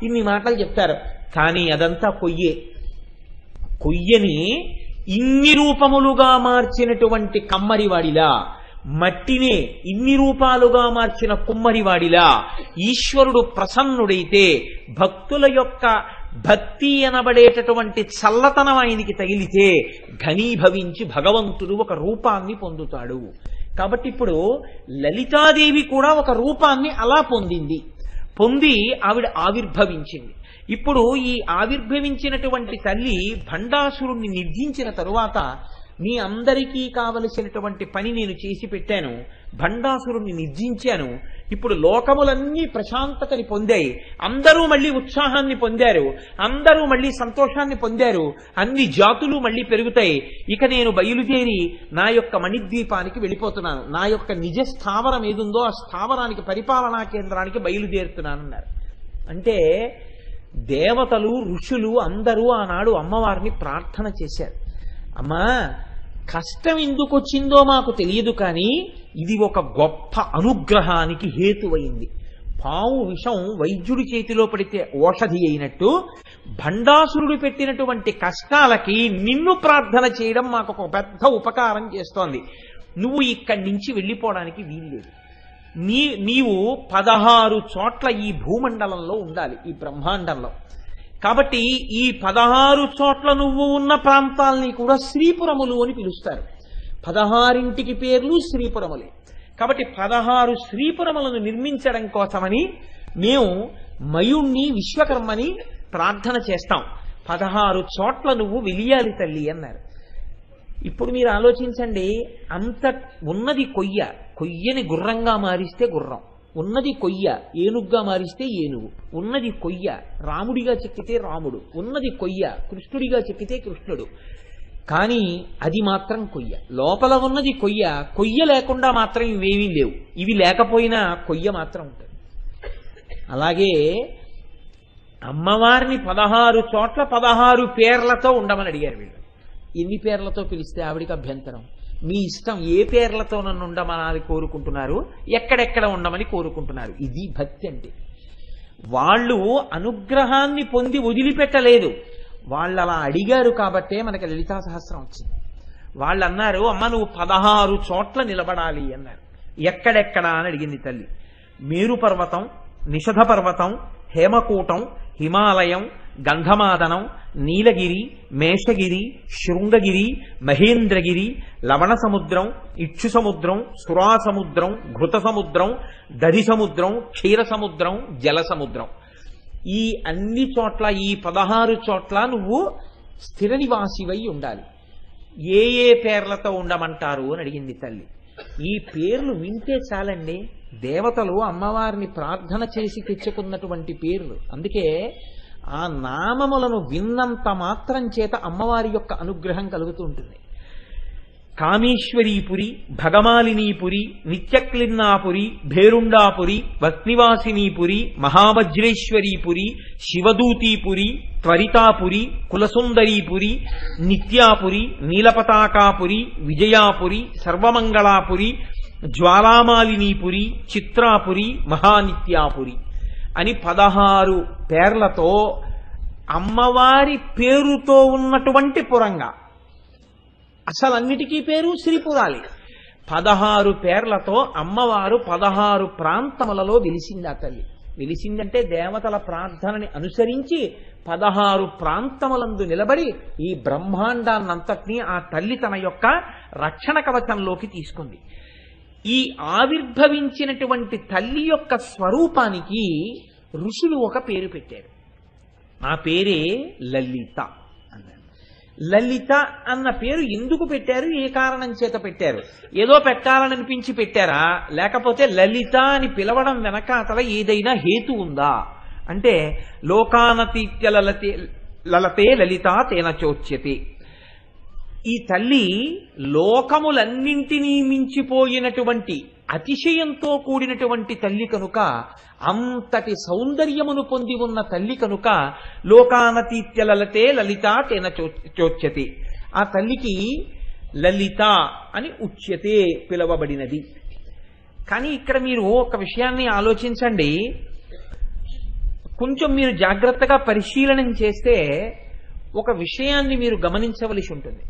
ఇన్ని మాటలు చెప్తారు. కానీ అదంతా కొయ్యే. కొయ్యని ఇన్ని రూపములుగా మార్చినటువంటి కమ్మరివాడిలా, మట్టినే ఇన్ని రూపాలుగా మార్చిన కుమ్మరివాడిలా ఈశ్వరుడు ప్రసన్నుడైతే భక్తుల యొక్క భక్తి అనబడేటటువంటి చల్లతనం ఆయనకి తగిలితే ఘనీభవించి భగవంతుడు ఒక రూపాన్ని పొందుతాడు. కాబట్టి ఇప్పుడు లలితాదేవి కూడా ఒక రూపాన్ని అలా పొంది ఆవిడ ఆవిర్భవించింది. ఇప్పుడు ఈ ఆవిర్భవించినటువంటి తల్లి భండాసురుణ్ణి నిర్జించిన తరువాత మీ అందరికీ కావలసినటువంటి పని నేను చేసి పెట్టాను, భండాసురుణ్ణి నిర్జించాను. ఇప్పుడు లోకములన్నీ ప్రశాంతతని పొందాయి, అందరూ మళ్ళీ ఉత్సాహాన్ని పొందారు, అందరూ మళ్ళీ సంతోషాన్ని పొందారు, అన్ని జాతులు మళ్ళీ పెరుగుతాయి. ఇక నేను బయలుదేరి నా యొక్క మణిద్వీపానికి వెళ్ళిపోతున్నాను, నా యొక్క నిజ స్థావరం ఏదుందో ఆ స్థావరానికి, పరిపాలనా కేంద్రానికి బయలుదేరుతున్నానన్నారు. అంటే దేవతలు ఋషులు అందరూ ఆనాడు అమ్మవారిని ప్రార్థన చేశారు. అమ్మా, కష్టం ఎందుకు వచ్చిందో మాకు తెలియదు, కానీ ఇది ఒక గొప్ప అనుగ్రహానికి హేతువైంది. పాము విషం వైద్యుడి చేతిలో పడితే ఓషధి అయినట్టు భండాసురుడు పెట్టినటువంటి కష్టాలకి నిన్ను ప్రార్థన చేయడం మాకు ఒక పెద్ద ఉపకారం చేస్తోంది. నువ్వు ఇక్కడి నుంచి వెళ్ళిపోవడానికి వీల్లేదు. నీవు 16 చోట్ల ఈ భూమండలంలో ఉండాలి, ఈ బ్రహ్మాండంలో. కాబట్టి ఈ 16 చోట్ల నువ్వు ఉన్న ప్రాంతాలని కూడా శ్రీపురములు అని పిలుస్తారు. 16 పేర్లు శ్రీపురములే. కాబట్టి 16 శ్రీపురములను నిర్మించడం కోసమని మేము మయుణ్ణి, విశ్వకర్మని ప్రార్థన చేస్తాం. 16 చోట్ల నువ్వు వెలియాలి తల్లి అన్నారు. ఇప్పుడు మీరు ఆలోచించండి, అంత ఉన్నది కొయ్యని గుర్రంగా మారిస్తే గుర్రం, ఉన్నది కొయ్య ఏనుగ్గా మారిస్తే ఏనుగు, ఉన్నది కొయ్య రాముడిగా చెక్కితే రాముడు, ఉన్నది కొయ్య కృష్ణుడిగా చెక్కితే కృష్ణుడు. కానీ అది మాత్రం కొయ్య, లోపల ఉన్నది కొయ్య లేకుండా మాత్రం ఇవేమీ లేవు. ఇవి లేకపోయినా కొయ్య మాత్రం ఉంటుంది. అలాగే అమ్మవారిని 16 చోట్ల 16 పేర్లతో ఉండమని అడిగారు వీళ్ళు. ఎన్ని పేర్లతో పిలిస్తే ఆవిడికి అభ్యంతరం? మీ ఇష్టం, ఏ పేర్లతో నన్ను ఉండమని కోరుకుంటున్నారు, ఎక్కడెక్కడ ఉండమని కోరుకుంటున్నారు. ఇది భక్తి అంటే. వాళ్ళు అనుగ్రహాన్ని పొంది వదిలిపెట్టలేదు, వాళ్ళు అలా అడిగారు కాబట్టే మనకి లలితా సహస్రం వచ్చింది. వాళ్ళు అన్నారు, అమ్మ నువ్వు 16 చోట్ల నిలబడాలి అన్నారు. ఎక్కడెక్కడా అని అడిగింది తల్లి. మేరు పర్వతం, నిషధ పర్వతం, హేమకూటం, హిమాలయం, గంధమాదనం, నీలగిరి, మేషగిరి, శృంగగిరి, మహేంద్రగిరి, లవణ సముద్రం, ఇక్షు సముద్రం, సురా సముద్రం, ఘృత సముద్రం, దధి సముద్రం, క్షీర సముద్రం, జల సముద్రం. ఈ అన్ని చోట్ల, ఈ 16 చోట్ల నువ్వు స్థిర నివాసివై ఉండాలి. ఏ ఏ పేర్లతో ఉండమంటారు అని అడిగింది తల్లి. ఈ పేర్లు వింటే చాలండి, దేవతలు అమ్మవారిని ప్రార్థన చేసి తెచ్చుకున్నటువంటి పేర్లు. అందుకే ఆ నామములను విన్నంత మాత్రం చేత అమ్మవారి యొక్క అనుగ్రహం కలుగుతూ ఉంటుంది. కామేశ్వరీపురి, భగమాలినీపురి, నిత్యక్లిన్నాపురి, భేరుండాపురి, వస్నివాసినీపురి, మహావజ్రేశ్వరీపురి, శివదూతీపురి, త్వరితాపురి, కులసుందరీపురి, నిత్యాపురి, నీలపతాకాపురి, విజయాపురి, సర్వమంగళాపురి, జ్వాలామాలినీపురి, చిత్రాపురి, మహానిత్యాపురి అని 16 పేర్లతో అమ్మవారి పేరుతో ఉన్నటువంటి పురంగా. అసలు అన్నిటికీ పేరు శ్రీపురాలి. 16 పేర్లతో అమ్మవారు 16 ప్రాంతములలో వెలిసింది. ఆ తల్లి వెలిసిందంటే దేవతల ప్రార్థనని అనుసరించి 16 ప్రాంతములందు నిలబడి ఈ బ్రహ్మాండాన్నంతటినీ ఆ తల్లి తన యొక్క రక్షణ కవచంలోకి తీసుకుంది. ఈ ఆవిర్భవించినటువంటి తల్లి యొక్క స్వరూపానికి ఋషులు ఒక పేరు పెట్టారు. ఆ పేరే లలిత అన్నారు. లలిత అన్న పేరు ఎందుకు పెట్టారు, ఏ కారణం చేత పెట్టారు? ఏదో పెట్టాలనిపించి పెట్టారా, లేకపోతే లలిత అని పిలవడం వెనకాతల ఏదైనా హేతు ఉందా అంటే, లోకానతీత్య లలతే లలిత తేన చోచ్యతే. ఈ తల్లి లోకములన్నింటినీ మించిపోయినటువంటి అతిశయంతో కూడినటువంటి తల్లి కనుక, అంతటి సౌందర్యమును పొంది ఉన్న తల్లి కనుక లోకానతీత్య లలతే లలిత తేన చోచ్యతే. ఆ తల్లికి లలిత అని ఉచ్యతే, పిలవబడినది. కానీ ఇక్కడ మీరు ఒక విషయాన్ని ఆలోచించండి. కొంచెం మీరు జాగ్రత్తగా పరిశీలనం చేస్తే ఒక విషయాన్ని మీరు గమనించవలసి ఉంటుంది.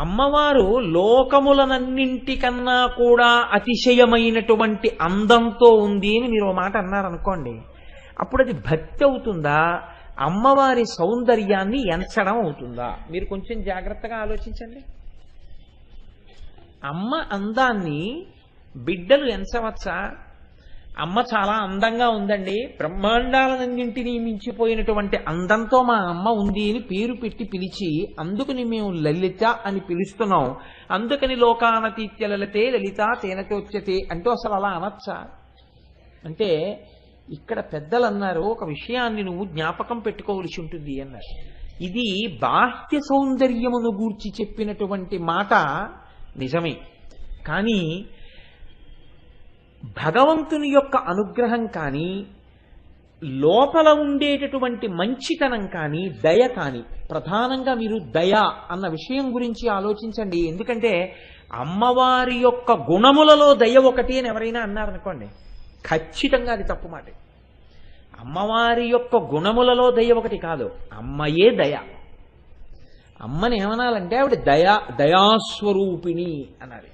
అమ్మవారు లోకములనన్నింటికన్నా కూడా అతిశయమైనటువంటి అందంతో ఉంది అని మీరు ఒక మాట అన్నారనుకోండి, అప్పుడు అది భక్తి అవుతుందా, అమ్మవారి సౌందర్యాన్ని ఎంచడం అవుతుందా? మీరు కొంచెం జాగ్రత్తగా ఆలోచించండి. అమ్మ అందాన్ని బిడ్డలు ఎంచవచ్చా? అమ్మ చాలా అందంగా ఉందండి, బ్రహ్మాండాలన్నింటినీ మించిపోయినటువంటి అందంతో మా అమ్మ ఉంది అని పేరు పెట్టి పిలిచి, అందుకని మేము లలిత అని పిలుస్తున్నాం, అందుకని లోకానతీత్య లలితే లలిత తేనచోచ్యతే అంటూ అసలు అలా అనొచ్చా? అంటే ఇక్కడ పెద్దలు అన్నారు, ఒక విషయాన్ని నువ్వు జ్ఞాపకం పెట్టుకోవలసి ఉంటుంది అన్నారు. ఇది బాహ్య సౌందర్యమును గూర్చి చెప్పినటువంటి మాట నిజమే, కానీ భగవంతుని యొక్క అనుగ్రహం కానీ, లోపల ఉండేటటువంటి మంచితనం కానీ, దయ కానీ, ప్రధానంగా మీరు దయ అన్న విషయం గురించి ఆలోచించండి. ఎందుకంటే అమ్మవారి యొక్క గుణములలో దయ ఒకటి అని ఎవరైనా అన్నారనుకోండి, ఖచ్చితంగా అది తప్పు మాట. అమ్మవారి యొక్క గుణములలో దయ ఒకటి కాదు, అమ్మయే దయ. అమ్మని ఏమనాలంటే ఆవిడ దయాస్వరూపిణి అనాలి.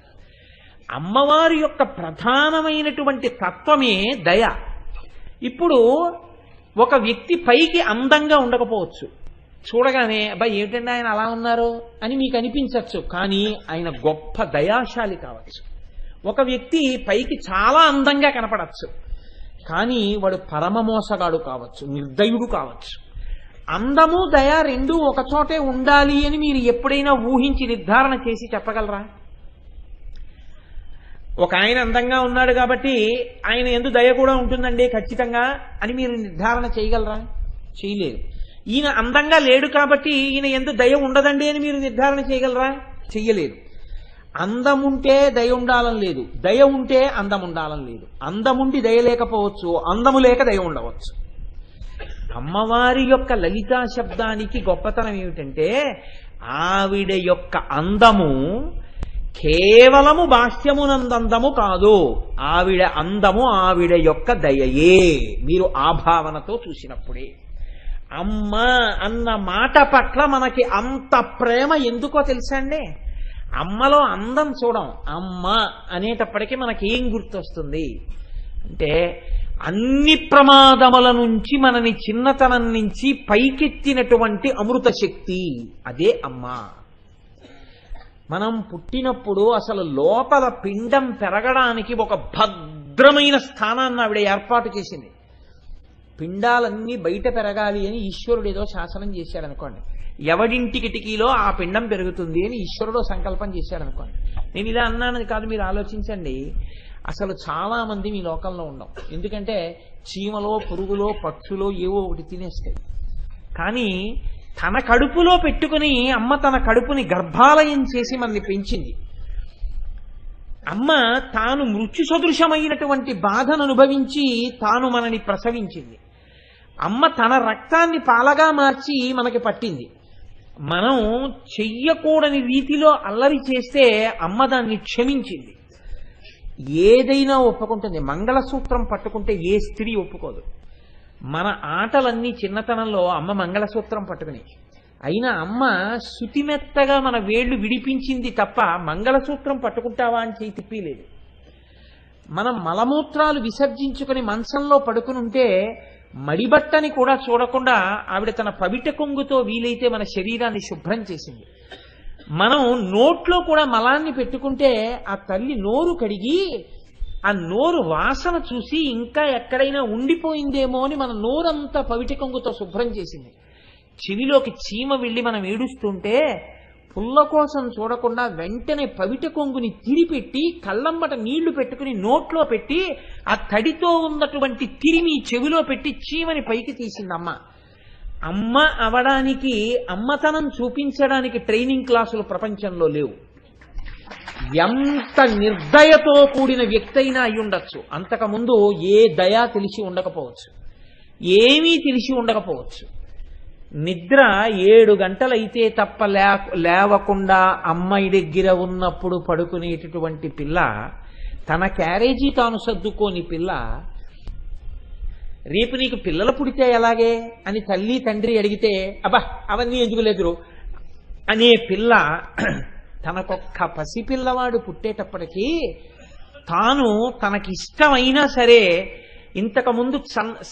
అమ్మవారి యొక్క ప్రధానమైనటువంటి తత్వమే దయ. ఇప్పుడు ఒక వ్యక్తి పైకి అందంగా ఉండకపోవచ్చు, చూడగానే అబ్బాయి ఏమిటండి ఆయన అలా ఉన్నారు అని మీకు అనిపించవచ్చు, కానీ ఆయన గొప్ప దయాశాలి కావచ్చు. ఒక వ్యక్తి పైకి చాలా అందంగా కనపడచ్చు, కానీ వాడు పరమ మోసగాడు కావచ్చు, నిర్దయుడు కావచ్చు. అందము దయ రెండూ ఒకచోటే ఉండాలి అని మీరు ఎప్పుడైనా ఊహించి నిర్ధారణ చేసి చెప్పగలరా? ఒక ఆయన అందంగా ఉన్నాడు కాబట్టి ఆయన యందు దయ కూడా ఉంటుందండి ఖచ్చితంగా అని మీరు నిర్ధారణ చేయగలరా? చేయలేరు. ఈయన అందంగా లేడు కాబట్టి ఈయన యందు దయ ఉండదండి అని మీరు నిర్ధారణ చేయగలరా? చెయ్యలేరు. అందముంటే దయ ఉండాలని లేదు, దయ ఉంటే అందం ఉండాలని లేదు. అందముండి దయ లేకపోవచ్చు, అందము లేక దయ ఉండవచ్చు. అమ్మవారి యొక్క లలితా శబ్దానికి గొప్పతనం ఏమిటంటే, ఆవిడ యొక్క అందము కేవలము బాహ్యమునందందము కాదు, ఆవిడ అందము ఆవిడ యొక్క దయయే. మీరు ఆ భావనతో చూసినప్పుడే అమ్మ అన్న మాట పట్ల మనకి అంత ప్రేమ ఎందుకో తెలుసా అండి? అమ్మలో అందం చూడం, అమ్మ అనేటప్పటికీ మనకి ఏం గుర్తొస్తుంది అంటే అన్ని ప్రమాదముల నుంచి మనని చిన్నతనం నుంచి పైకెత్తినటువంటి అమృత శక్తి అదే అమ్మ. మనం పుట్టినప్పుడు అసలు లోపల పిండం పెరగడానికి ఒక భద్రమైన స్థానాన్ని ఆవిడ ఏర్పాటు చేసింది. పిండాలన్నీ బయట పెరగాలి అని ఈశ్వరుడు ఏదో శాసనం చేశాడు అనుకోండి, ఎవడింటి కిటికీలో ఆ పిండం పెరుగుతుంది అని ఈశ్వరుడు సంకల్పం చేశాడు అనుకోండి. నేను ఇలా అన్నానని కాదు, మీరు ఆలోచించండి. అసలు చాలా మంది మీ లోకంలో ఉండవు. ఎందుకంటే చీమలో పురుగులో పక్షులో ఏవో ఒకటి తినేస్తాయి. కానీ తన కడుపులో పెట్టుకుని అమ్మ తన కడుపుని గర్భాలయం చేసి మనల్ని పెంచింది. అమ్మ తాను మృత్యు సదృశమైనటువంటి బాధను అనుభవించి తాను మనని ప్రసవించింది. అమ్మ తన రక్తాన్ని పాలగా మార్చి మనకి పట్టింది. మనం చెయ్యకూడని రీతిలో అల్లరి చేస్తే అమ్మ దాన్ని క్షమించింది. ఏదైనా ఒప్పుకుంటుంది. మంగళసూత్రం పట్టుకుంటే ఏ స్త్రీ ఒప్పుకోదు. మన ఆటలన్నీ చిన్నతనంలో అమ్మ మంగళసూత్రం పట్టుకుని, అయినా అమ్మ శుతిమెత్తగా మన వేళ్లు విడిపించింది తప్ప మంగళసూత్రం పట్టుకుంటావా అని చేయి తిప్పిలేదు. మనం మలమూత్రాలు విసర్జించుకుని మంచంలో పడుకుని ఉంటే మడిబట్టని కూడా చూడకుండా ఆవిడ తన పవిట కొంగుతో వీలైతే మన శరీరాన్ని శుభ్రం చేసింది. మనం నోట్లో కూడా మలాన్ని పెట్టుకుంటే ఆ తల్లి నోరు కడిగి ఆ నోరు వాసన చూసి ఇంకా ఎక్కడైనా ఉండిపోయిందేమో అని మన నోరంతా పవిట కొంగుతో శుభ్రం చేసింది. చెవిలోకి చీమ వెళ్ళి మనం ఏడుస్తుంటే పుల్ల కోసం చూడకుండా వెంటనే పవిట కొంగుని తిరిపెట్టి కళ్ళమ్మట నీళ్లు పెట్టుకుని నోట్లో పెట్టి ఆ తడితో ఉన్నటువంటి తిరిమి చెవిలో పెట్టి చీమని పైకి తీసిందమ్మ. అమ్మ అవడానికి, అమ్మతనం చూపించడానికి ట్రైనింగ్ క్లాసులు ప్రపంచంలో లేవు. ఎంత నిర్దయతో కూడిన వ్యక్తి అయినా అయి ఉండొచ్చు. అంతకుముందు ఏ దయా తెలిసి ఉండకపోవచ్చు, ఏమీ తెలిసి ఉండకపోవచ్చు. నిద్ర 7 గంటలైతే తప్ప లేవకుండా అమ్మాయి దగ్గర ఉన్నప్పుడు పడుకునేటటువంటి పిల్ల, తన క్యారేజీ తాను సర్దుకోని పిల్ల, రేపు నీకు పిల్లలు పుడితే ఎలాగే అని తల్లి తండ్రి అడిగితే అబ్బా అవన్నీ ఎందుకు లేదురు అనే పిల్ల, తనకొక్క పసిపిల్లవాడు పుట్టేటప్పటికీ తాను తనకిష్టమైనా సరే, ఇంతకుముందు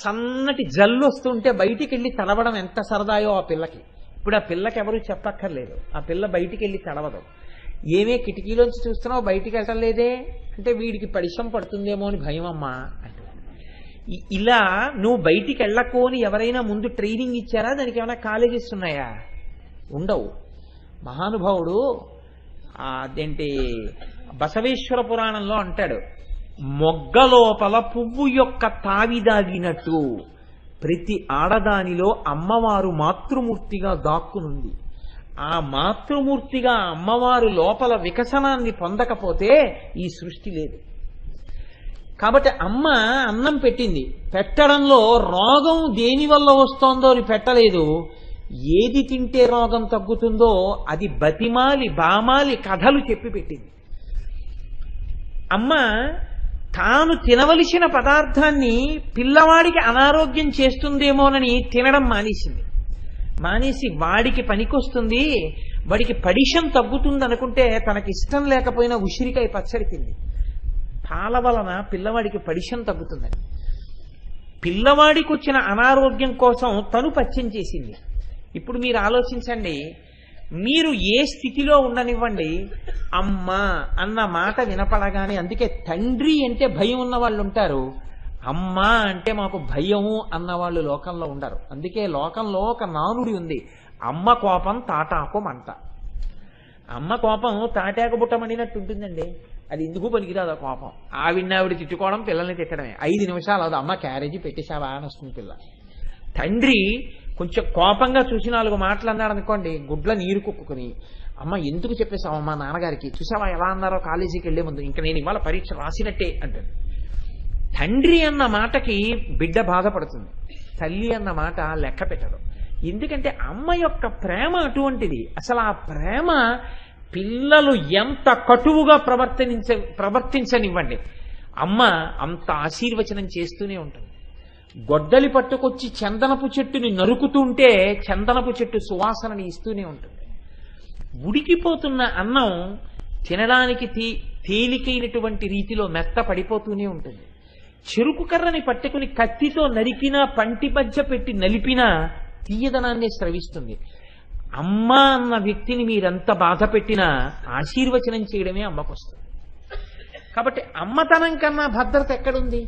సన్నటి జల్లు వస్తుంటే బయటికి వెళ్ళి తడవడం ఎంత సరదాయో ఆ పిల్లకి. ఇప్పుడు ఆ పిల్లకి ఎవరు చెప్పక్కర్లేదు, ఆ పిల్ల బయటికి వెళ్ళి తడవదు. ఏమే కిటికీలోంచి చూస్తున్నావు బయటికి వెళ్ళటం లేదే అంటే వీడికి పరిశ్రమ పడుతుందేమో అని భయం అమ్మా అంటే. ఇలా నువ్వు బయటికి వెళ్ళకు అని ఎవరైనా ముందు ట్రైనింగ్ ఇచ్చారా? దానికి ఏమైనా కాలేజెస్ ఉన్నాయా? ఉండవు. మహానుభావుడు అదేంటి బసవేశ్వర పురాణంలో అంటాడు, మొగ్గ లోపల పువ్వు యొక్క తావిదాగినట్టు ప్రతి ఆడదానిలో అమ్మవారు మాతృమూర్తిగా దాక్కునుంది. ఆ మాతృమూర్తిగా అమ్మవారు లోపల వికసనాన్ని పొందకపోతే ఈ సృష్టి లేదు. కాబట్టి అమ్మ అన్నం పెట్టింది. పెట్టడంలో రోగం దేని వల్ల వస్తోందో అని పెట్టలేదు. ఏది తింటే రోగం తగ్గుతుందో అది బతిమాలి బామాలి కథలు చెప్పి పెట్టింది. అమ్మ తాను తినవలసిన పదార్థాన్ని పిల్లవాడికి అనారోగ్యం చేస్తుందేమోనని తినడం మానేసింది. మానేసి వాడికి పనికొస్తుంది, వాడికి పడిషం తగ్గుతుంది అనుకుంటే తనకి ఇష్టం లేకపోయినా ఉసిరికాయ పచ్చడి తింది. పాల వలన పిల్లవాడికి పడిషం తగ్గుతుందని పిల్లవాడికి వచ్చిన అనారోగ్యం కోసం తను పచ్చం చేసింది. ఇప్పుడు మీరు ఆలోచించండి, మీరు ఏ స్థితిలో ఉండనివ్వండి, అమ్మ అన్న మాట వినపడగానే, అందుకే తండ్రి అంటే భయం ఉన్న వాళ్ళు ఉంటారు, అమ్మ అంటే మాకు భయము అన్నవాళ్ళు లోకంలో ఉండరు. అందుకే లోకంలో ఒక నానుడి ఉంది, అమ్మ కోపం తాటాకు మంట. అమ్మ కోపం తాటాకు బుట్ట మండినట్టు ఉంటుందండి. అది ఎందుకు పనికిరాదు ఆ కోపం. ఆవిడ తిట్టుకోవడం, పిల్లల్ని తిట్టడమే. 5 నిమిషాలు అది అమ్మ క్యారేజీ పెట్టేసావా అని వస్తుంది పిల్ల. తండ్రి కొంచెం కోపంగా చూసి 4 మాటలు అన్నాడు అనుకోండి, గుడ్ల నీరు కుక్కుని, అమ్మ ఎందుకు చెప్పేసావు మా నాన్నగారికి, చూసావా ఎలా అన్నారో కాలేజీకి వెళ్లే ముందు, ఇంకా నేను ఇవాళ పరీక్ష రాసినట్టే అంటాడు. తండ్రి అన్న మాటకి బిడ్డ బాధపడుతుంది, తల్లి అన్న మాట లెక్క పెట్టదు. ఎందుకంటే అమ్మ యొక్క ప్రేమ అటువంటిది. అసలు ఆ ప్రేమ పిల్లలు ఎంత కటువుగా ప్రవర్తించనివ్వండి, అమ్మ అంత ఆశీర్వచనం చేస్తూనే ఉంటుంది. గొడ్డలి పట్టుకొచ్చి చందనపు చెట్టుని నరుకుతుంటే చందనపు చెట్టు సువాసనని ఇస్తూనే ఉంటుంది. ఉడికిపోతున్న అన్నం తినడానికి తేలికైనటువంటి రీతిలో మెత్త పడిపోతూనే ఉంటుంది. చెరుకు కర్రని పట్టుకుని కత్తితో నరికినా, పంటి మధ్య పెట్టి నలిపినా తీయదనాన్ని స్రవిస్తుంది. అమ్మ అన్న వ్యక్తిని మీరెంత బాధ పెట్టినా ఆశీర్వచనం చేయడమే అమ్మకొస్తుంది. కాబట్టి అమ్మతనం కన్నా భద్రత ఎక్కడుంది?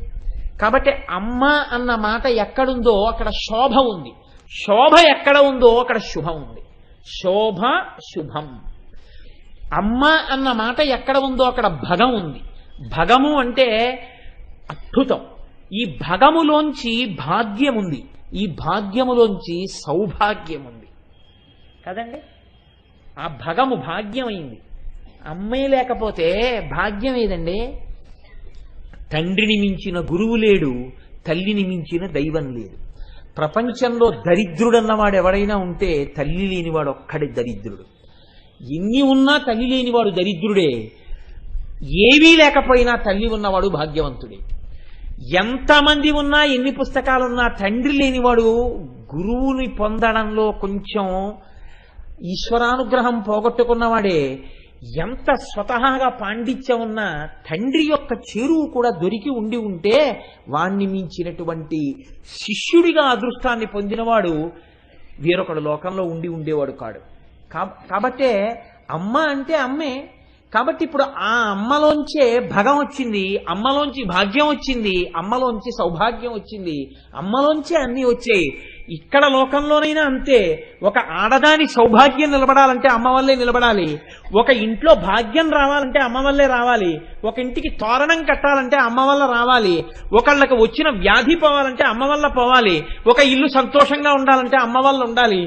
కాబట్టి అమ్మ అన్న మాట ఎక్కడుందో అక్కడ శోభ ఉంది. శోభ ఎక్కడ ఉందో అక్కడ శుభం ఉంది. శోభ శుభం. అమ్మ అన్న మాట ఎక్కడ ఉందో అక్కడ భగం ఉంది. భగము అంటే అద్భుతం. ఈ భగములోంచి భాగ్యం ఉంది. ఈ భాగ్యములోంచి సౌభాగ్యం ఉంది కదండి. ఆ భగము భాగ్యమైంది. అమ్మే లేకపోతే భాగ్యం ఏదండి? తండ్రిని మించిన గురువు లేడు, తల్లిని మించిన దైవం లేదు. ప్రపంచంలో దరిద్రుడన్నవాడు ఎవడైనా ఉంటే తల్లి లేనివాడు ఒక్కడే దరిద్రుడు. ఎన్ని ఉన్నా తల్లి లేనివాడు దరిద్రుడే. ఏవీ లేకపోయినా తల్లి ఉన్నవాడు భాగ్యవంతుడే. ఎంతమంది ఉన్నా, ఎన్ని పుస్తకాలున్నా తండ్రి లేనివాడు గురువుని పొందడంలో కొంచెం ఈశ్వరానుగ్రహం పోగొట్టుకున్నవాడే. ఎంత స్వతహాగా పాండిత్యం ఉన్నా తండ్రి యొక్క చేరువు కూడా దొరికి ఉంటే వాణ్ణి మించినటువంటి శిష్యుడిగా అదృష్టాన్ని పొందినవాడు వేరొకడు లోకంలో ఉండేవాడు కాడు. కాబట్టే అమ్మ అంటే అమ్మే. కాబట్టి ఇప్పుడు ఆ అమ్మలోంచే భగం వచ్చింది, అమ్మలోంచి భాగ్యం వచ్చింది, అమ్మలోంచి సౌభాగ్యం వచ్చింది, అమ్మలోంచే అన్నీ వచ్చాయి. ఇక్కడ లోకంలోనైనా అంతే. ఒక ఆడదాని సౌభాగ్యం నిలబడాలంటే అమ్మ వల్లే నిలబడాలి. ఒక ఇంట్లో భాగ్యం రావాలంటే అమ్మ వల్లే రావాలి. ఒక ఇంటికి తోరణం కట్టాలంటే అమ్మ వల్ల రావాలి. ఒకళ్ళకి వచ్చిన వ్యాధి పోవాలంటే అమ్మ వల్ల పోవాలి. ఒక ఇల్లు సంతోషంగా ఉండాలంటే అమ్మ వల్ల ఉండాలి.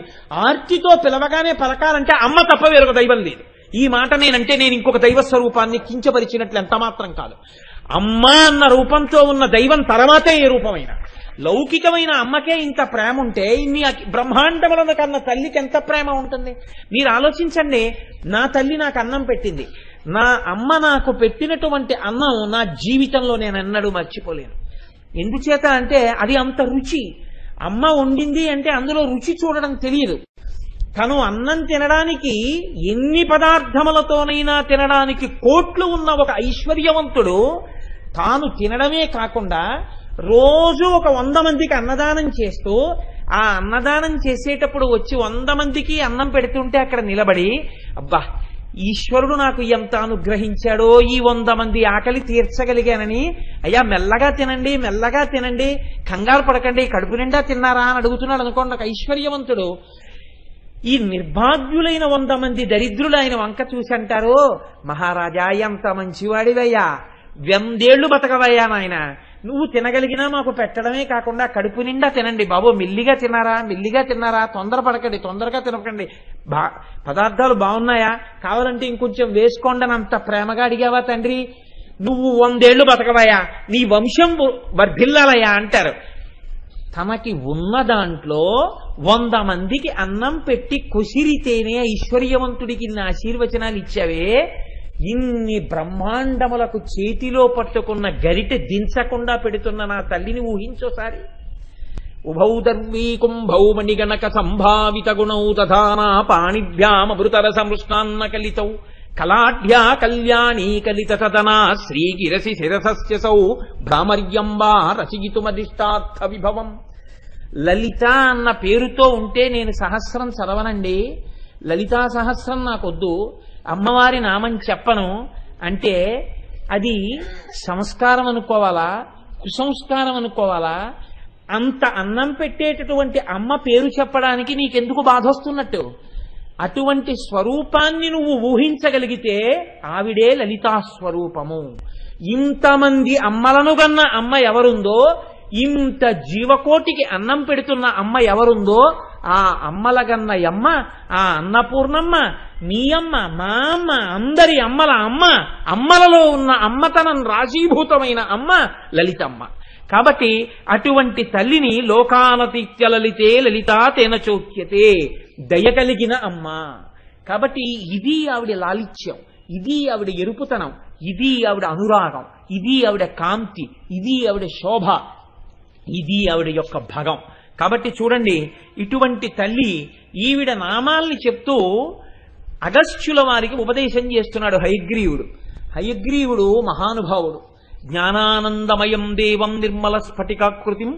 ఆర్తితో పిలవగానే పలకాలంటే అమ్మ తప్ప వేరొక దైవం లేదు. ఈ మాట నేనంటే నేను ఇంకొక దైవ స్వరూపాన్ని కించపరిచినట్లు ఎంత మాత్రం కాదు. అమ్మ అన్న రూపంతో ఉన్న దైవం తర్వాతే ఏ రూపమైనా. లౌకికమైన అమ్మకే ఇంత ప్రేమ ఉంటే ఇన్ని బ్రహ్మాండములను కన్న తల్లికి ఎంత ప్రేమ ఉంటుంది? మీరు ఆలోచించండి. నా తల్లి నాకు అన్నం పెట్టింది. నా అమ్మ నాకు పెట్టినటువంటి అన్నం నా జీవితంలో నేను ఎన్నడూ మర్చిపోలేను. ఎందుచేత అంటే అది అంత రుచి. అమ్మ వండింది అంటే అందులో రుచి చూడడం తెలియదు. తను అన్నం తినడానికి ఎన్ని పదార్థములతోనైనా తినడానికి కోట్లు ఉన్న ఒక ఐశ్వర్యవంతుడు తాను తినడమే కాకుండా రోజు ఒక 100 మందికి అన్నదానం చేస్తూ ఆ అన్నదానం చేసేటప్పుడు వచ్చి 100 మందికి అన్నం పెడుతుంటే అక్కడ నిలబడి, అబ్బా ఈశ్వరుడు నాకు ఎంత అనుగ్రహించాడో, ఈ 100 మంది ఆకలి తీర్చగలిగానని, అయ్యా మెల్లగా తినండి, మెల్లగా తినండి, కంగారు పడకండి, కడుపు నిండా తిన్నారా అని అడుగుతున్నాడు అనుకోండి ఒక ఐశ్వర్యవంతుడు. ఈ నిర్భాగ్యులైన 100 మంది దరిద్రులు ఆయన వంక చూసి అంటారు, మహారాజా ఎంత మంచివాడివయ్యా, 100 ఏళ్లు బతకవయ్యా నాయన, నువ్వు తినగలిగినా మాకు పెట్టడమే కాకుండా కడుపు నిండా తినండి బాబు, మెల్లిగా తిన్నారా, మెల్లిగా తిన్నారా, తొందరపడకండి, తొందరగా తినకండి, పదార్థాలు బాగున్నాయా, కావాలంటే ఇంకొంచెం వేసుకోండి అని అంత ప్రేమగా అడిగావా తండ్రి, నువ్వు 100 ఏళ్లు బతకవయ్యా, నీ వంశం వర్ధిల్లాలయ్యా అంటారు. తనకి ఉన్న దాంట్లో 100 మందికి అన్నం పెట్టి కొసిరితేనే ఐశ్వర్యవంతుడికి ఇన్ని ఆశీర్వచనాలు ఇచ్చావే, ఇన్ని బ్రహ్మాండములకు చేతిలో పట్టుకున్న గరిటె దించకుండా పెడుతున్న నా తల్లిని ఊహించోసారి. ఉభౌ దర్వీ కుంభౌ మణిగణక సంభావిత గుణౌ తథానా పాణిభ్యామృతర సంస్నాన్న కలితౌ కళాఢ్యా కళ్యాణీ కలిత తదనా శ్రీగిరసి శిరసస్య సౌ భ్రామర్యంబా రచయితుమదిష్టార్థ విభవం. లలిత అన్న పేరుతో ఉంటే నేను సహస్రం చదవనండి, లలితా సహస్రం నాకొద్దు, అమ్మవారి నామం చెప్పను అంటే అది సంస్కారం అనుకోవాలా, కుసంస్కారం అనుకోవాలా? అంత అన్నం పెట్టేటటువంటి అమ్మ పేరు చెప్పడానికి నీకెందుకు బాధ వస్తున్నట్టు? అటువంటి స్వరూపాన్ని నువ్వు ఊహించగలిగితే ఆవిడే లలితా స్వరూపము. ఇంతమంది అమ్మలను గన్న అమ్మ ఎవరుందో, ఇంత జీవకోటికి అన్నం పెడుతున్న అమ్మ ఎవరుందో, ఆ అమ్మల గన్న అమ్మ, ఆ అన్నపూర్ణమ్మ, నీ అమ్మ, మా అమ్మ, అందరి అమ్మల అమ్మ, అమ్మలలో ఉన్న అమ్మతనం రాశీభూతమైన అమ్మ లలితమ్మ. కాబట్టి అటువంటి తల్లిని లోకానతిత్య లలితే లలితా తేన చోక్యతే, దయ కలిగిన అమ్మ. కాబట్టి ఇది ఆవిడ లాలిత్యం, ఇది ఆవిడ ఎరుపుతనం, ఇది ఆవిడ అనురాగం, ఇది ఆవిడ కాంతి, ఇది ఆవిడ శోభ, ఇది ఆవిడ యొక్క భగం. కాబట్టి చూడండి, ఇటువంటి తల్లి ఈవిడ నామాల్ని చెప్తూ అగస్త్యుల వారికి ఉపదేశం చేస్తున్నాడు హయగ్రీవుడు. హయగ్రీవుడు మహానుభావుడు. జ్ఞానానందమయం దేవం నిర్మల స్ఫటికాకృతిం